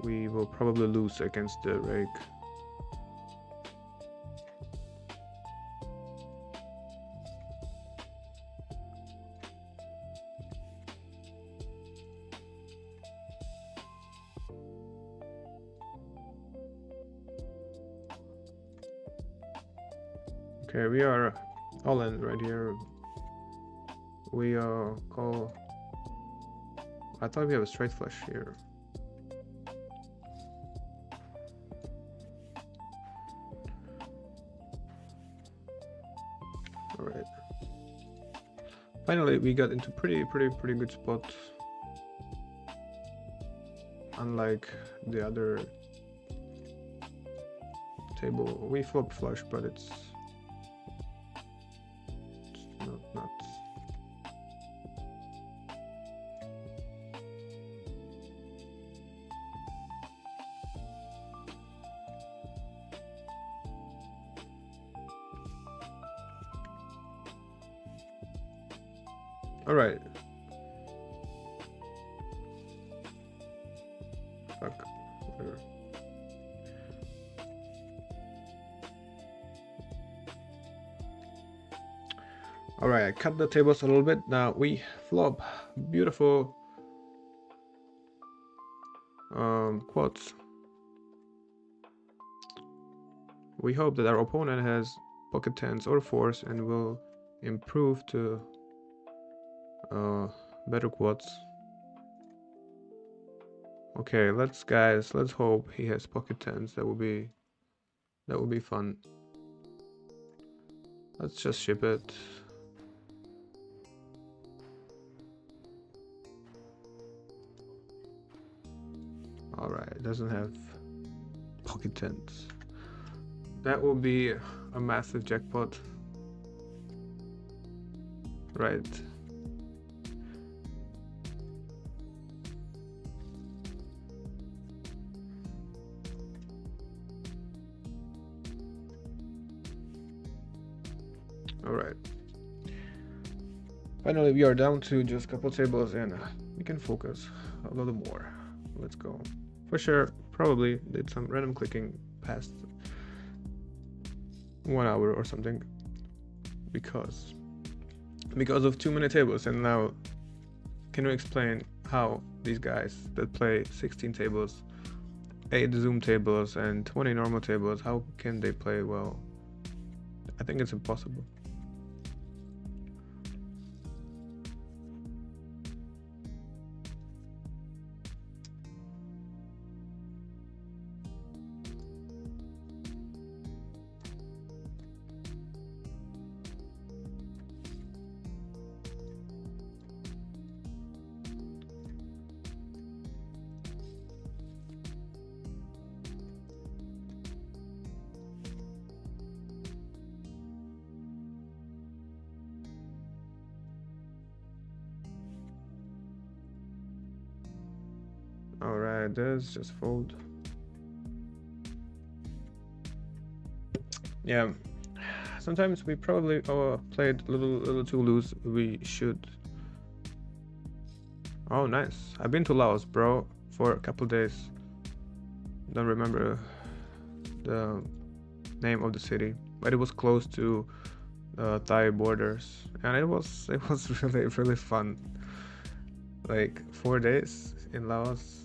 We will probably lose against the rake. Okay, we are all in right here. We call. I thought we have a straight flush here. All right. Finally, we got into pretty good spot. Unlike the other table, we flop flush, but it's not nuts. All right. Fuck. Whatever. All right, I cut the tables a little bit. Now we flop beautiful quads. We hope that our opponent has pocket tens or fours and will improve to better quads. Okay, let's hope he has pocket tens. That would be fun. Let's just ship it. All right, it doesn't have pocket tens. That will be a massive jackpot. Right. All right. Finally, we are down to just a couple tables and we can focus a little more. Let's go. For sure, probably did some random clicking past 1 hour or something because of too many tables. And now, can you explain how these guys that play 16 tables, 8 zoom tables and 20 normal tables, how can they play well? I think it's impossible. Alright, this just fold. Yeah, sometimes we probably played a little too loose. We should. Oh, nice. I've been to Laos, bro, for a couple days. Don't remember the name of the city, but it was close to the Thai borders, and it was really fun. Like 4 days in Laos.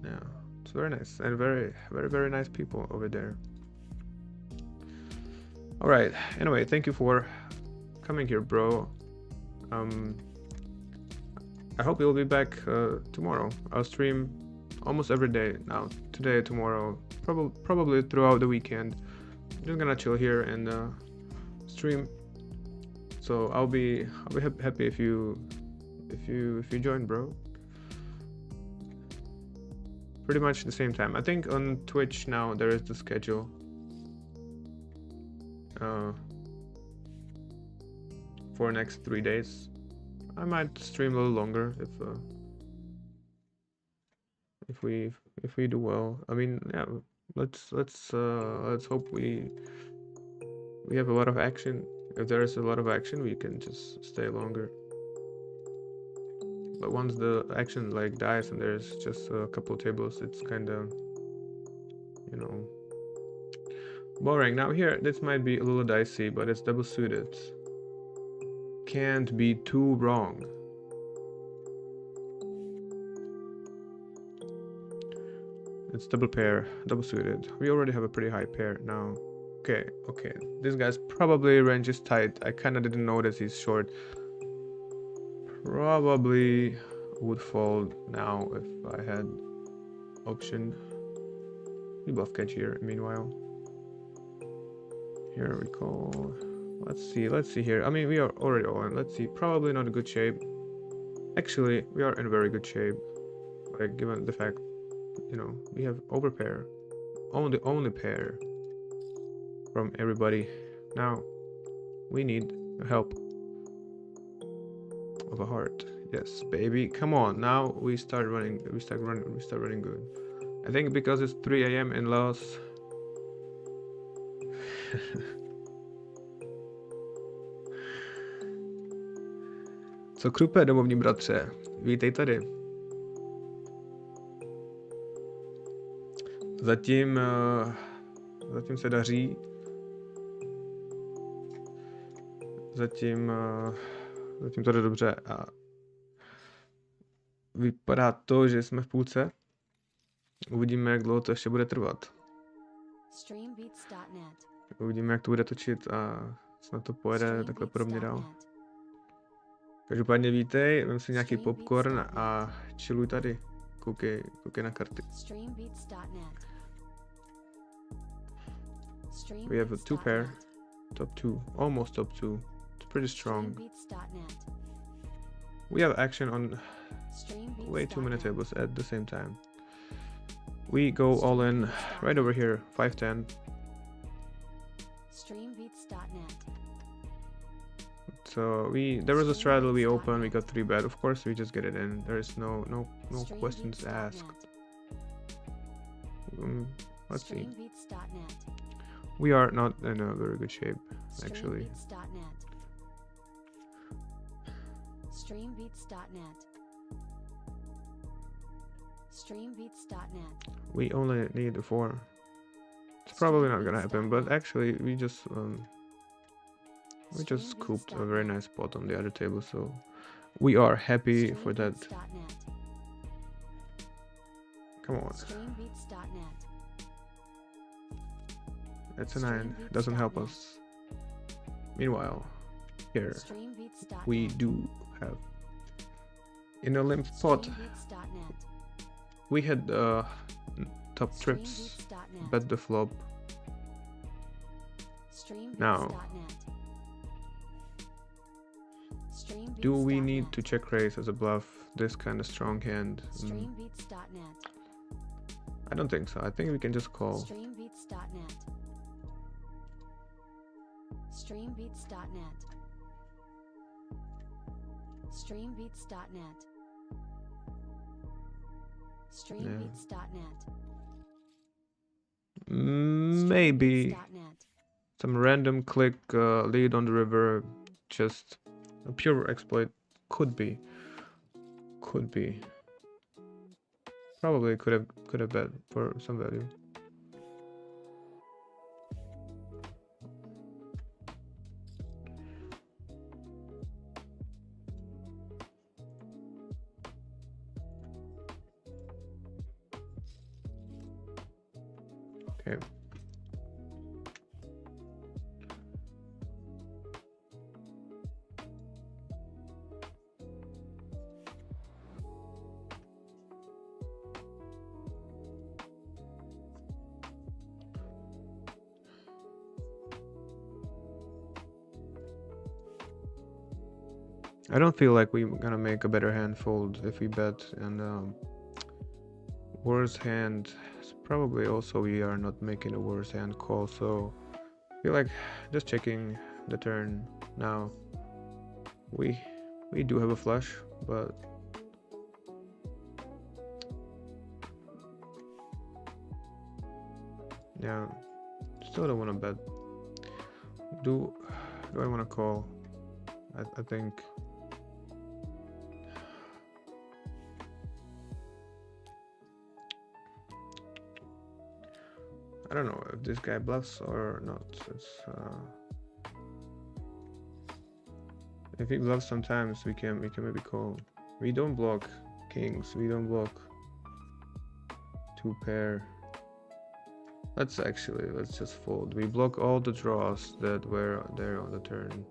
Yeah, it's very nice and very nice people over there. All right. Anyway, thank you for coming here, bro. I hope you'll be back tomorrow. I'll stream almost every day now. Today, tomorrow, probably throughout the weekend. Just gonna chill here and stream. So I'll be happy if you join, bro. Pretty much the same time. I think on Twitch now there is the schedule. For next 3 days. I might stream a little longer if we do well. I mean, yeah, let's hope we have a lot of action. If there is a lot of action, we can just stay longer. But once the action like dies and there's just a couple tables, it's kind of, you know, boring. Now here, this might be a little dicey, but it's double suited. Can't be too wrong. It's double pair, double suited. We already have a pretty high pair now. Okay. This guy's probably range is tight. I kind of didn't notice he's short. Probably would fold now if I had option. We bluff catch here. Meanwhile, here we call. Let's see here. I mean, we are already on. Let's see. Probably not a good shape. Actually, we are in very good shape. Like, given the fact, you know, we have overpair, only pair from everybody. Now we need help of a heart. Yes, baby. Come on. Now we start running. We start running good. I think because it's 3 a.m. in Laos. Co krupe, domovní bratře? Vítej tady. Zatím se daří. Zatím to jde dobře a vypadá to, že jsme v půlce. Uvidíme, jak dlouho to ještě bude trvat. Uvidíme, jak to bude točit a snad to pojede takhle podobně dál. Každopádně vítej, vem si nějaký popcorn a chilluj tady. Koukej na karty. We have a 2 pair, top 2, almost top 2. It's pretty strong. We have action on way too many tables at the same time. We go all in right over here, 5-10. So there was a straddle, we open, we got 3 bet. Of course, we just get it in. There is no questions asked. Let's see. We are not in a very good shape, actually. We only need a 4. It's probably not gonna happen, but actually we just scooped a very nice spot on the other table, so we are happy for that. Come on. That's a 9. Doesn't help us. Meanwhile, here we do have in a limp spot. We had top trips, bet the flop. Now, do we need to check raise as a bluff this kind of strong hand? I don't think so. I think we can just call. Streambeats.net. Streambeats.net. Streambeats.net. Maybe some random click lead on the river, just a pure exploit. Could be. Probably could have bet for some value. Okay. I don't feel like we're gonna make a better hand fold if we bet, and worse hand, probably also we are not making a worse hand call, so I feel like just checking the turn now. We do have a flush, but yeah, still don't want to bet. Do I want to call? I think I don't know if this guy bluffs or not. It's if he bluffs sometimes we can maybe call. We don't block kings, we don't block two pair. Let's just fold. We block all the draws that were there on the turn.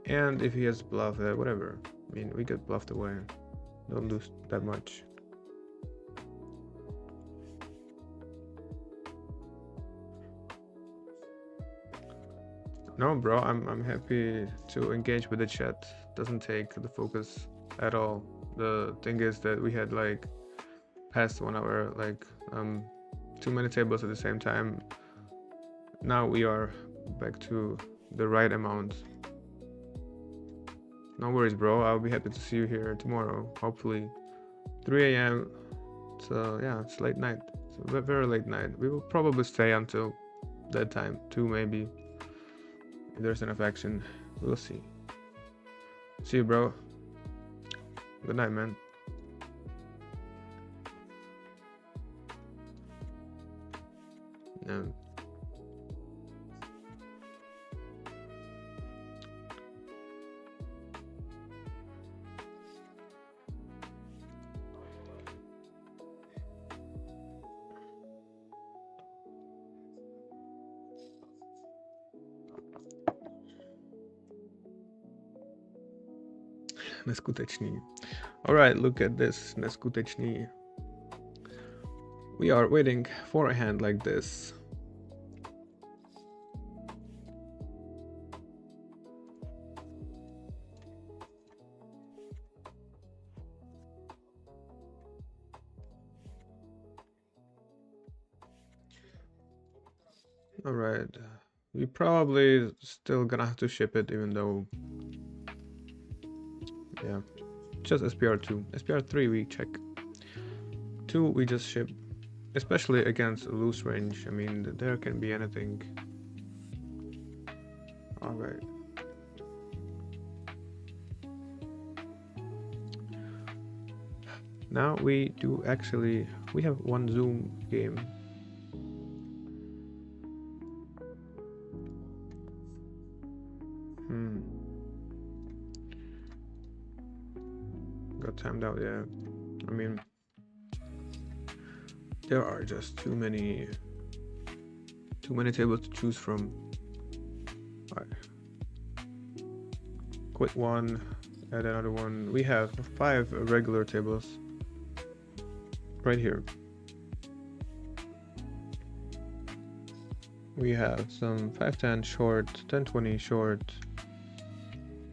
And if he has bluff, whatever. I mean, we get bluffed away. Don't lose that much. No, bro, I'm happy to engage with the chat. Doesn't take the focus at all. The thing is that we had like past 1 hour, like too many tables at the same time. Now we are back to the right amount. No worries, bro. I'll be happy to see you here tomorrow. Hopefully, 3 a.m. So yeah, it's late night. It's a very late night. We will probably stay until that time, 2 maybe. If there's enough action, we'll see. See you, bro. Good night, man. Yeah. Neskutečný. Alright, look at this. Neskutečný. We are waiting for a hand like this. Alright. We probably still gonna have to ship it, even though... Yeah. Just SPR2. SPR3 we check. 2 we just ship. Especially against loose range. I mean, there can be anything. Alright. Now we do actually... We have one Zoom game. Got timed out, yeah. I mean, there are just too many tables to choose from. All right. Quit one, add another one. We have 5 regular tables right here. We have some 5-10 short, 10-20 short,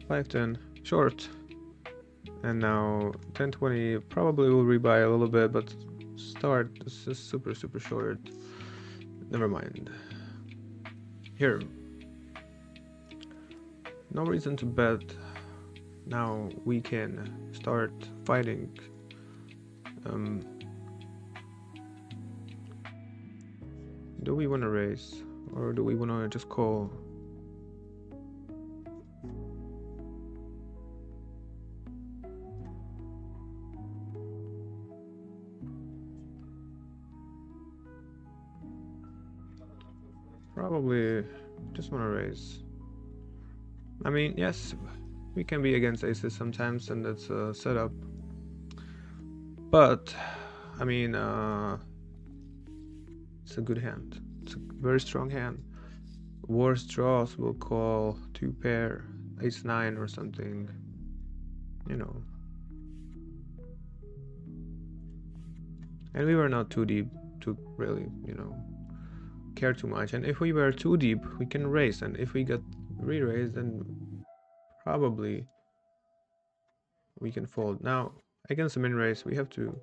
5-10 short, and now 10-20 probably will rebuy a little bit, but start is just super short. Never mind. Here, no reason to bet. Now we can start fighting. Do we want to raise, or do we want to just call? Probably just want to raise. I mean, yes, we can be against aces sometimes, and that's a setup. But, I mean, it's a good hand. It's a very strong hand. Worst draws will call 2 pair, ace-9 or something, you know. And we were not too deep to really, you know, care too much. And if we were too deep, we can raise, and if we get re-raised, then probably we can fold. Now, against the min raise, we have to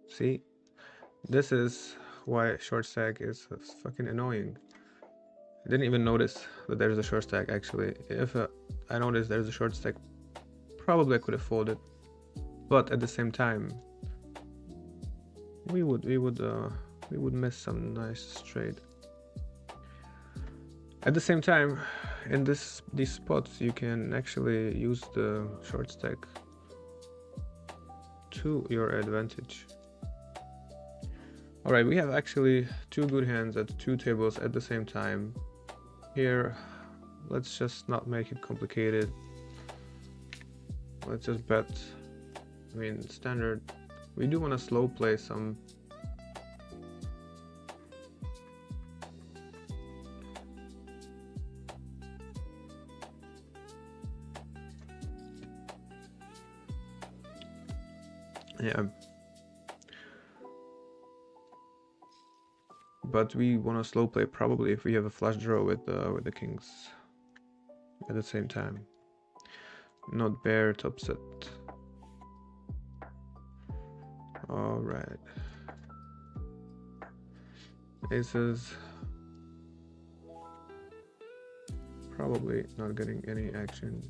see. This is why short stack is fucking annoying. I didn't even notice that there's a short stack actually. If I noticed there's a short stack, probably I could have folded. But at the same time, we would miss some nice trade. At the same time, in these spots, you can actually use the short stack to your advantage. Alright, we have actually two good hands at two tables at the same time. Here, let's just not make it complicated. Let's just bet. I mean, standard. We do want to slow play some. Yeah. But we want to slow play probably if we have a flush draw with the kings at the same time. Not bear top set. All right. Aces. Probably not getting any action.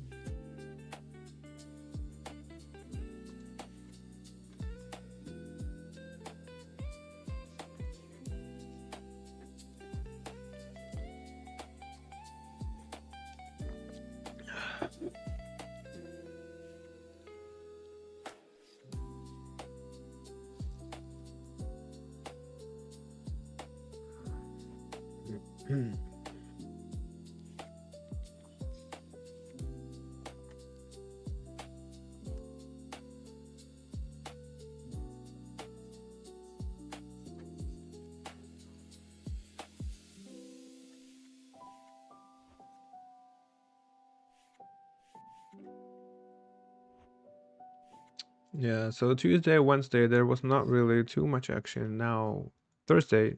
Yeah, so Tuesday, Wednesday, there was not really too much action. Now, Thursday,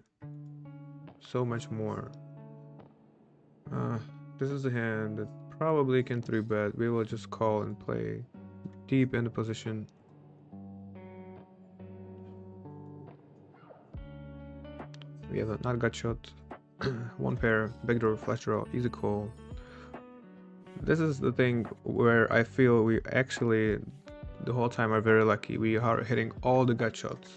so much more. This is a hand that probably can 3-bet. We will just call and play deep in the position. We have a not gut shot, one pair, backdoor, flush draw, easy call. This is the thing where I feel we actually the whole time are very lucky. We are hitting all the gut shots.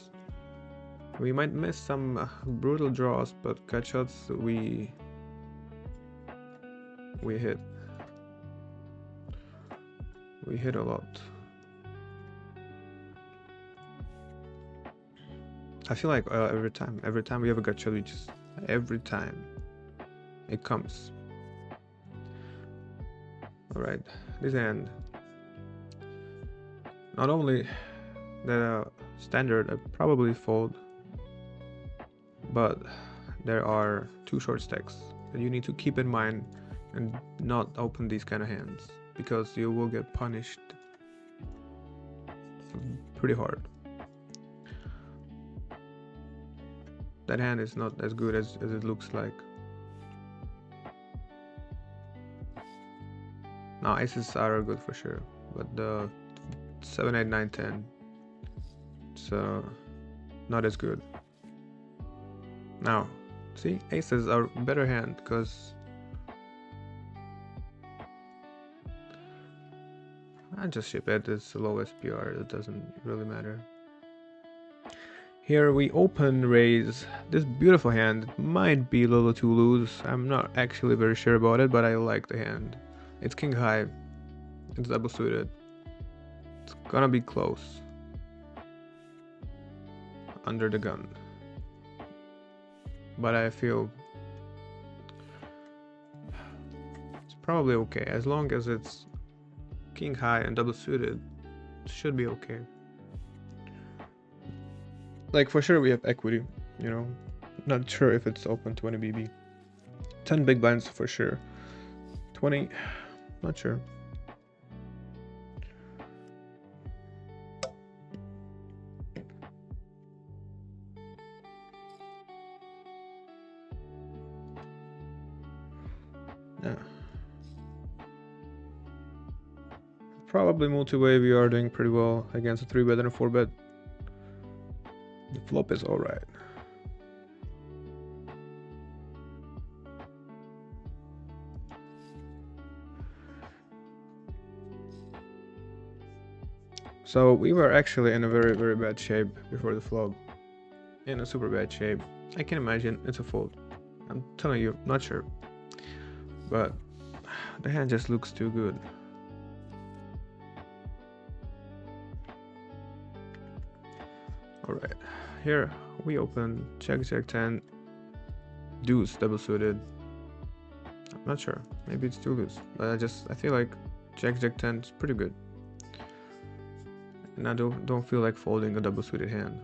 We might miss some brutal draws, but gut shots we hit. We hit a lot. I feel like every time we have a gut shot, we just every time it comes. All right, this hand. Not only the standard, I probably fold, but there are two short stacks that you need to keep in mind and not open these kind of hands because you will get punished pretty hard. That hand is not as good as it looks like. Now aces are good for sure, but the 7, 8, 9, 10 it's not as good. Now see, aces are better hand because I just ship it. It's low SPR, it doesn't really matter. Here we open raise this beautiful hand. It might be a little too loose, I'm not actually very sure about it, but I like the hand. It's king high, it's double suited, it's gonna be close under the gun, but I feel it's probably okay as long as it's king high and double suited. It should be okay. Like for sure we have equity, you know. Not sure if it's open 20 BB. 10 big blinds for sure. 20, not sure. Yeah. Probably multi-way we are doing pretty well against a 3-bet and a 4-bet. The flop is alright. So we were actually in a very, very bad shape before the flop. In a super bad shape. I can imagine it's a fold. I'm telling you, not sure. But the hand just looks too good. Alright, here we open Jack 10, deuce double suited. I'm not sure, maybe it's too loose, but I feel like Jack 10 is pretty good. And I don't feel like folding a double suited hand.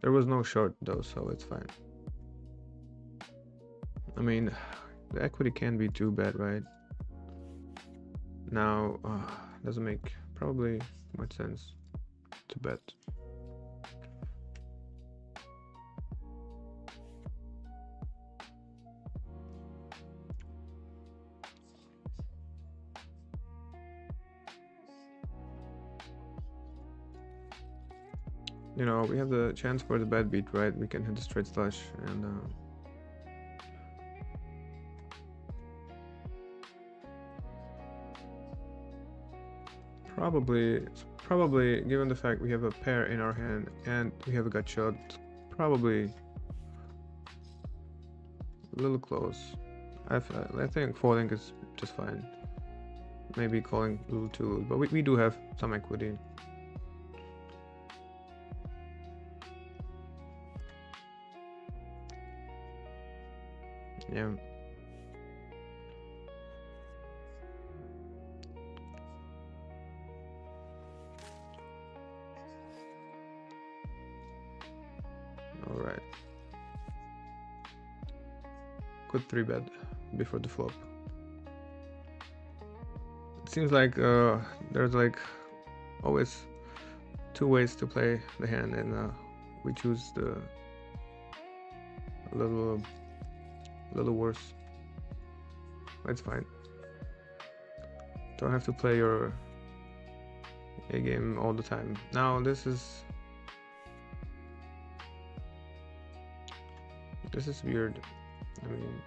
There was no short though, so it's fine. I mean, the equity can't be too bad, right? Now, doesn't make probably much sense to bet. You know, we have the chance for the bad beat, right? We can hit the straight flush and probably given the fact we have a pair in our hand and we have a gut shot, probably a little close. I think folding is just fine. Maybe calling a little too loose, but we do have some equity. Yeah. All right. Good 3-bet before the flop. It seems like there's like always two ways to play the hand, and we choose the a little worse. That's fine. Don't have to play your A game all the time. Now this is weird. I mean,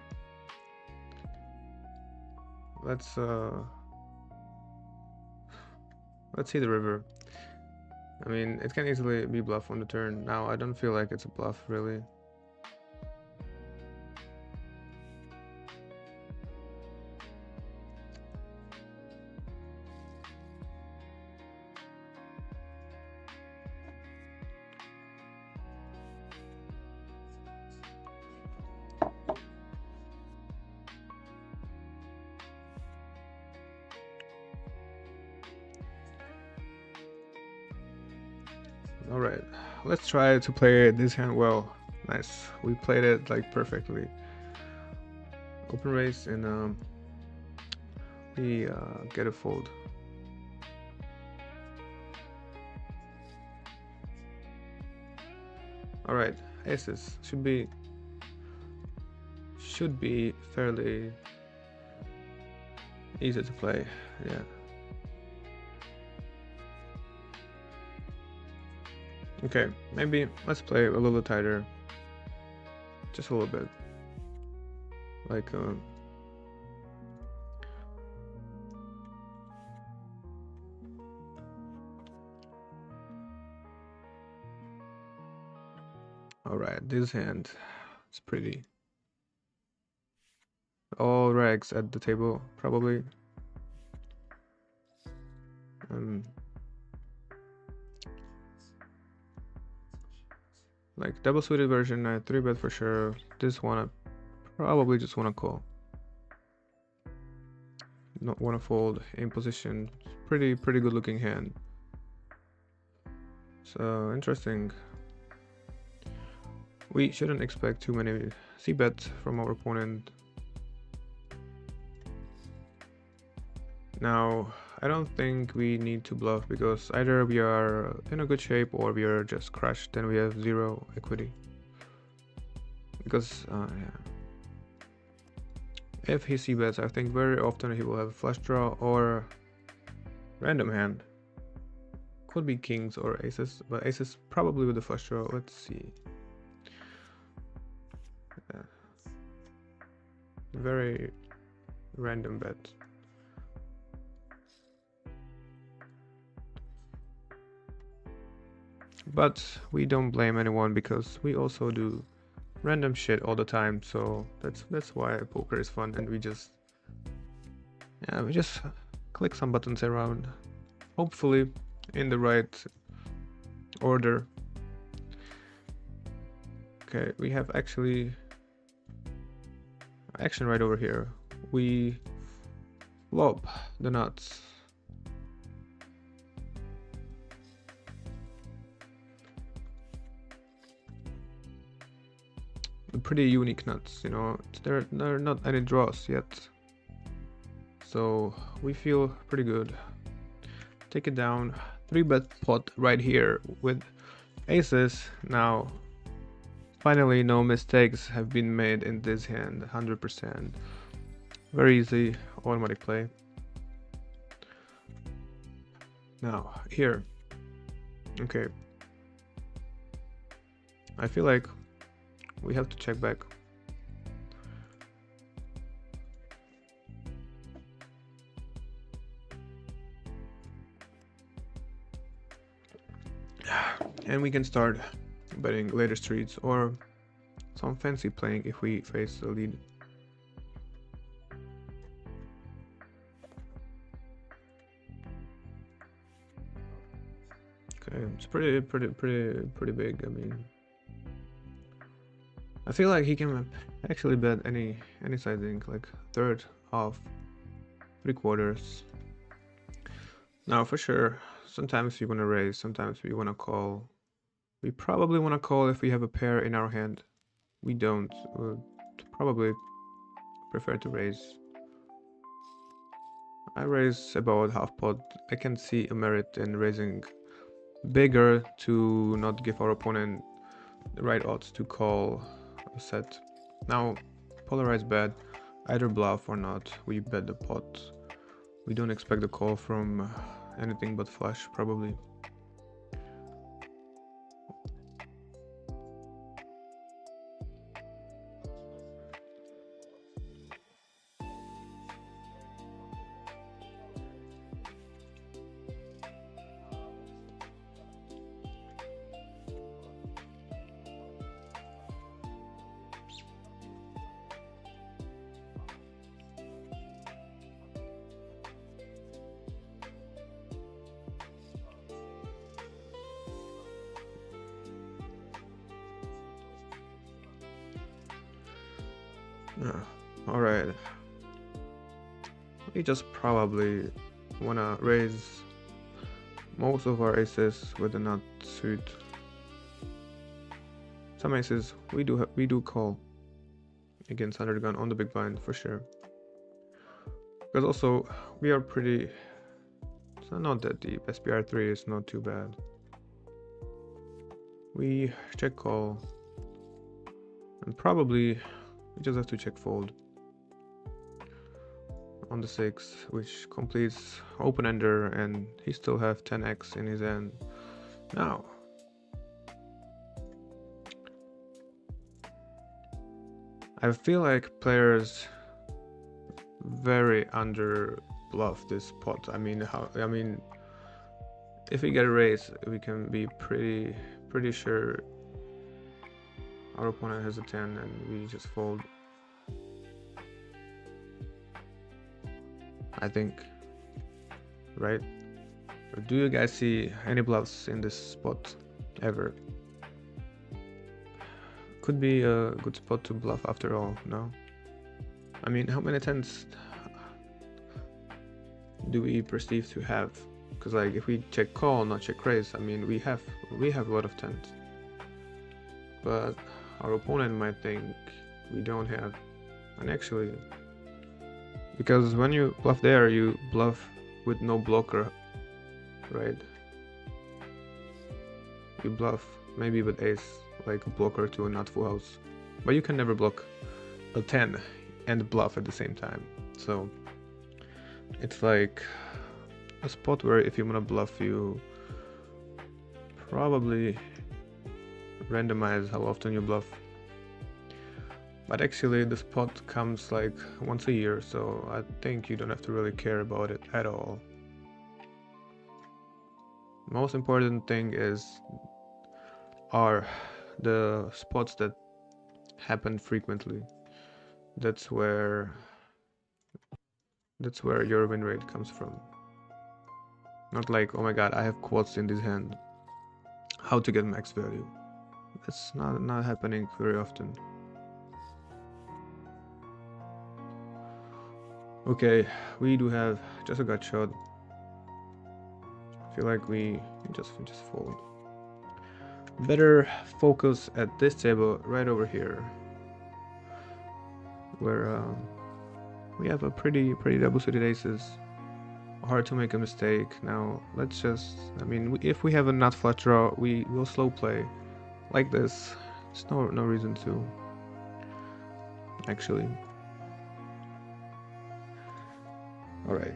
let's see the river. I mean, it can easily be bluff on the turn. Now I don't feel like it's a bluff really. Alright, let's try to play this hand well. Nice, we played it like perfectly. Open raise and we get a fold. Alright, aces should be fairly easy to play, yeah. Okay, maybe let's play a little tighter. Just a little bit. Like, alright, this hand is pretty. All rags at the table, probably. Like double suited version, I 3-bet for sure. This one I probably just wanna call. Not wanna fold in position. Pretty good looking hand. So interesting. We shouldn't expect too many c-bets from our opponent. Now, I don't think we need to bluff because either we are in a good shape or we are just crushed and we have 0 equity. Because, yeah. if he c-bets, I think very often he will have a flush draw or random hand. Could be kings or aces, but aces probably with the flush draw. Let's see. Very random bet. But we don't blame anyone because we also do random shit all the time, so that's why poker is fun, and we just click some buttons around, hopefully in the right order. Okay, we have actually action right over here. We flop the nuts. Pretty unique nuts, you know. There are not any draws yet, so we feel pretty good. Take it down. 3-bet pot right here with aces. Now finally no mistakes have been made in this hand. 100%. Very easy automatic play. Now here, okay, I feel like we have to check back. And we can start betting later streets or some fancy playing if we face the lead. Okay, it's pretty big. I mean, I feel like he can actually bet any sizing, like third, half, 3/4. Now for sure, sometimes we want to raise, sometimes we want to call. We probably want to call if we have a pair in our hand. We don't. We'll probably prefer to raise. I raise about half pot. I can see a merit in raising bigger to not give our opponent the right odds to call a set. Now, polarized bet, either bluff or not, we bet the pot. We don't expect a call from anything but flush, probably. All right. We just probably wanna raise most of our aces with a nut suit. Some aces we do call against under the gun on the big blind for sure. Because also we are pretty. It's not that deep. SPR 3 is not too bad. We check call, and probably we just have to check fold on the 6, which completes open ender, and he still have 10x in his hand. Now I feel like players very under bluff this pot. I mean, if we get a raise, we can be pretty sure our opponent has a 10 and we just fold. I think, right? Or do you guys see any bluffs in this spot ever? Could be a good spot to bluff after all, no? I mean, how many 10s do we perceive to have? Because like if we check call, not check raise, I mean we have a lot of 10s. But our opponent might think we don't have. And actually, because when you bluff there, you bluff with no blocker, right? You bluff maybe with ace, like a blocker to a not full house. But you can never block a 10 and bluff at the same time. So it's like a spot where if you want to bluff, you probably randomize how often you bluff. But actually the spot comes like once a year, so I think you don't have to really care about it at all. Most important thing are the spots that happen frequently. That's where your win rate comes from. Not like, oh my god, I have quads in this hand, how to get max value. That's not happening very often. Okay, we do have just a gut shot. I feel like we just fold. Better focus at this table right over here, where we have a pretty double-suited aces. Hard to make a mistake. Now let's just, I mean, if we have a nut flush draw, we will slow play like this. There's no reason to, actually. All right.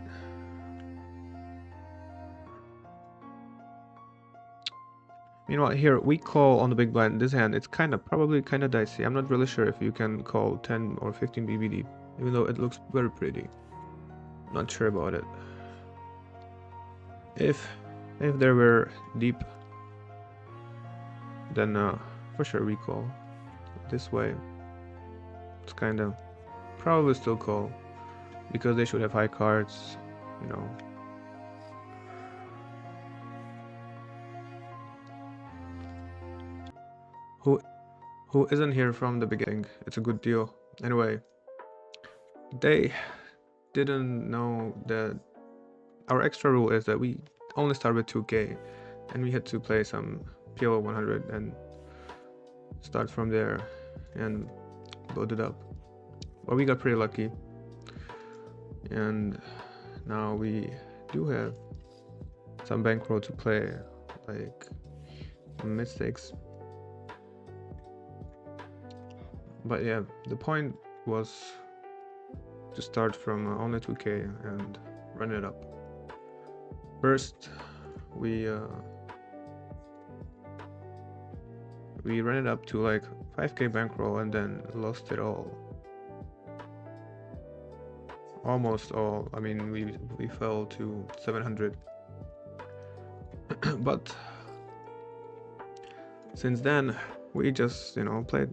Meanwhile, here we call on the big blind. This hand, it's probably kind of dicey. I'm not really sure if you can call 10 or 15 BBD, even though it looks very pretty. Not sure about it. If there were deep, then for sure we call. This way, it's kind of probably still call, because they should have high cards, you know. Who isn't here from the beginning? It's a good deal. Anyway, they didn't know that our extra rule is that we only start with 2k, and we had to play some PLO 100 and start from there and load it up. But we got pretty lucky, and now we do have some bankroll to play, like mistakes. But yeah, the point was to start from only 2k and run it up. First, we ran it up to like 5k bankroll and then lost it all. Almost all. I mean, we fell to 700. But since then, we just, you know, played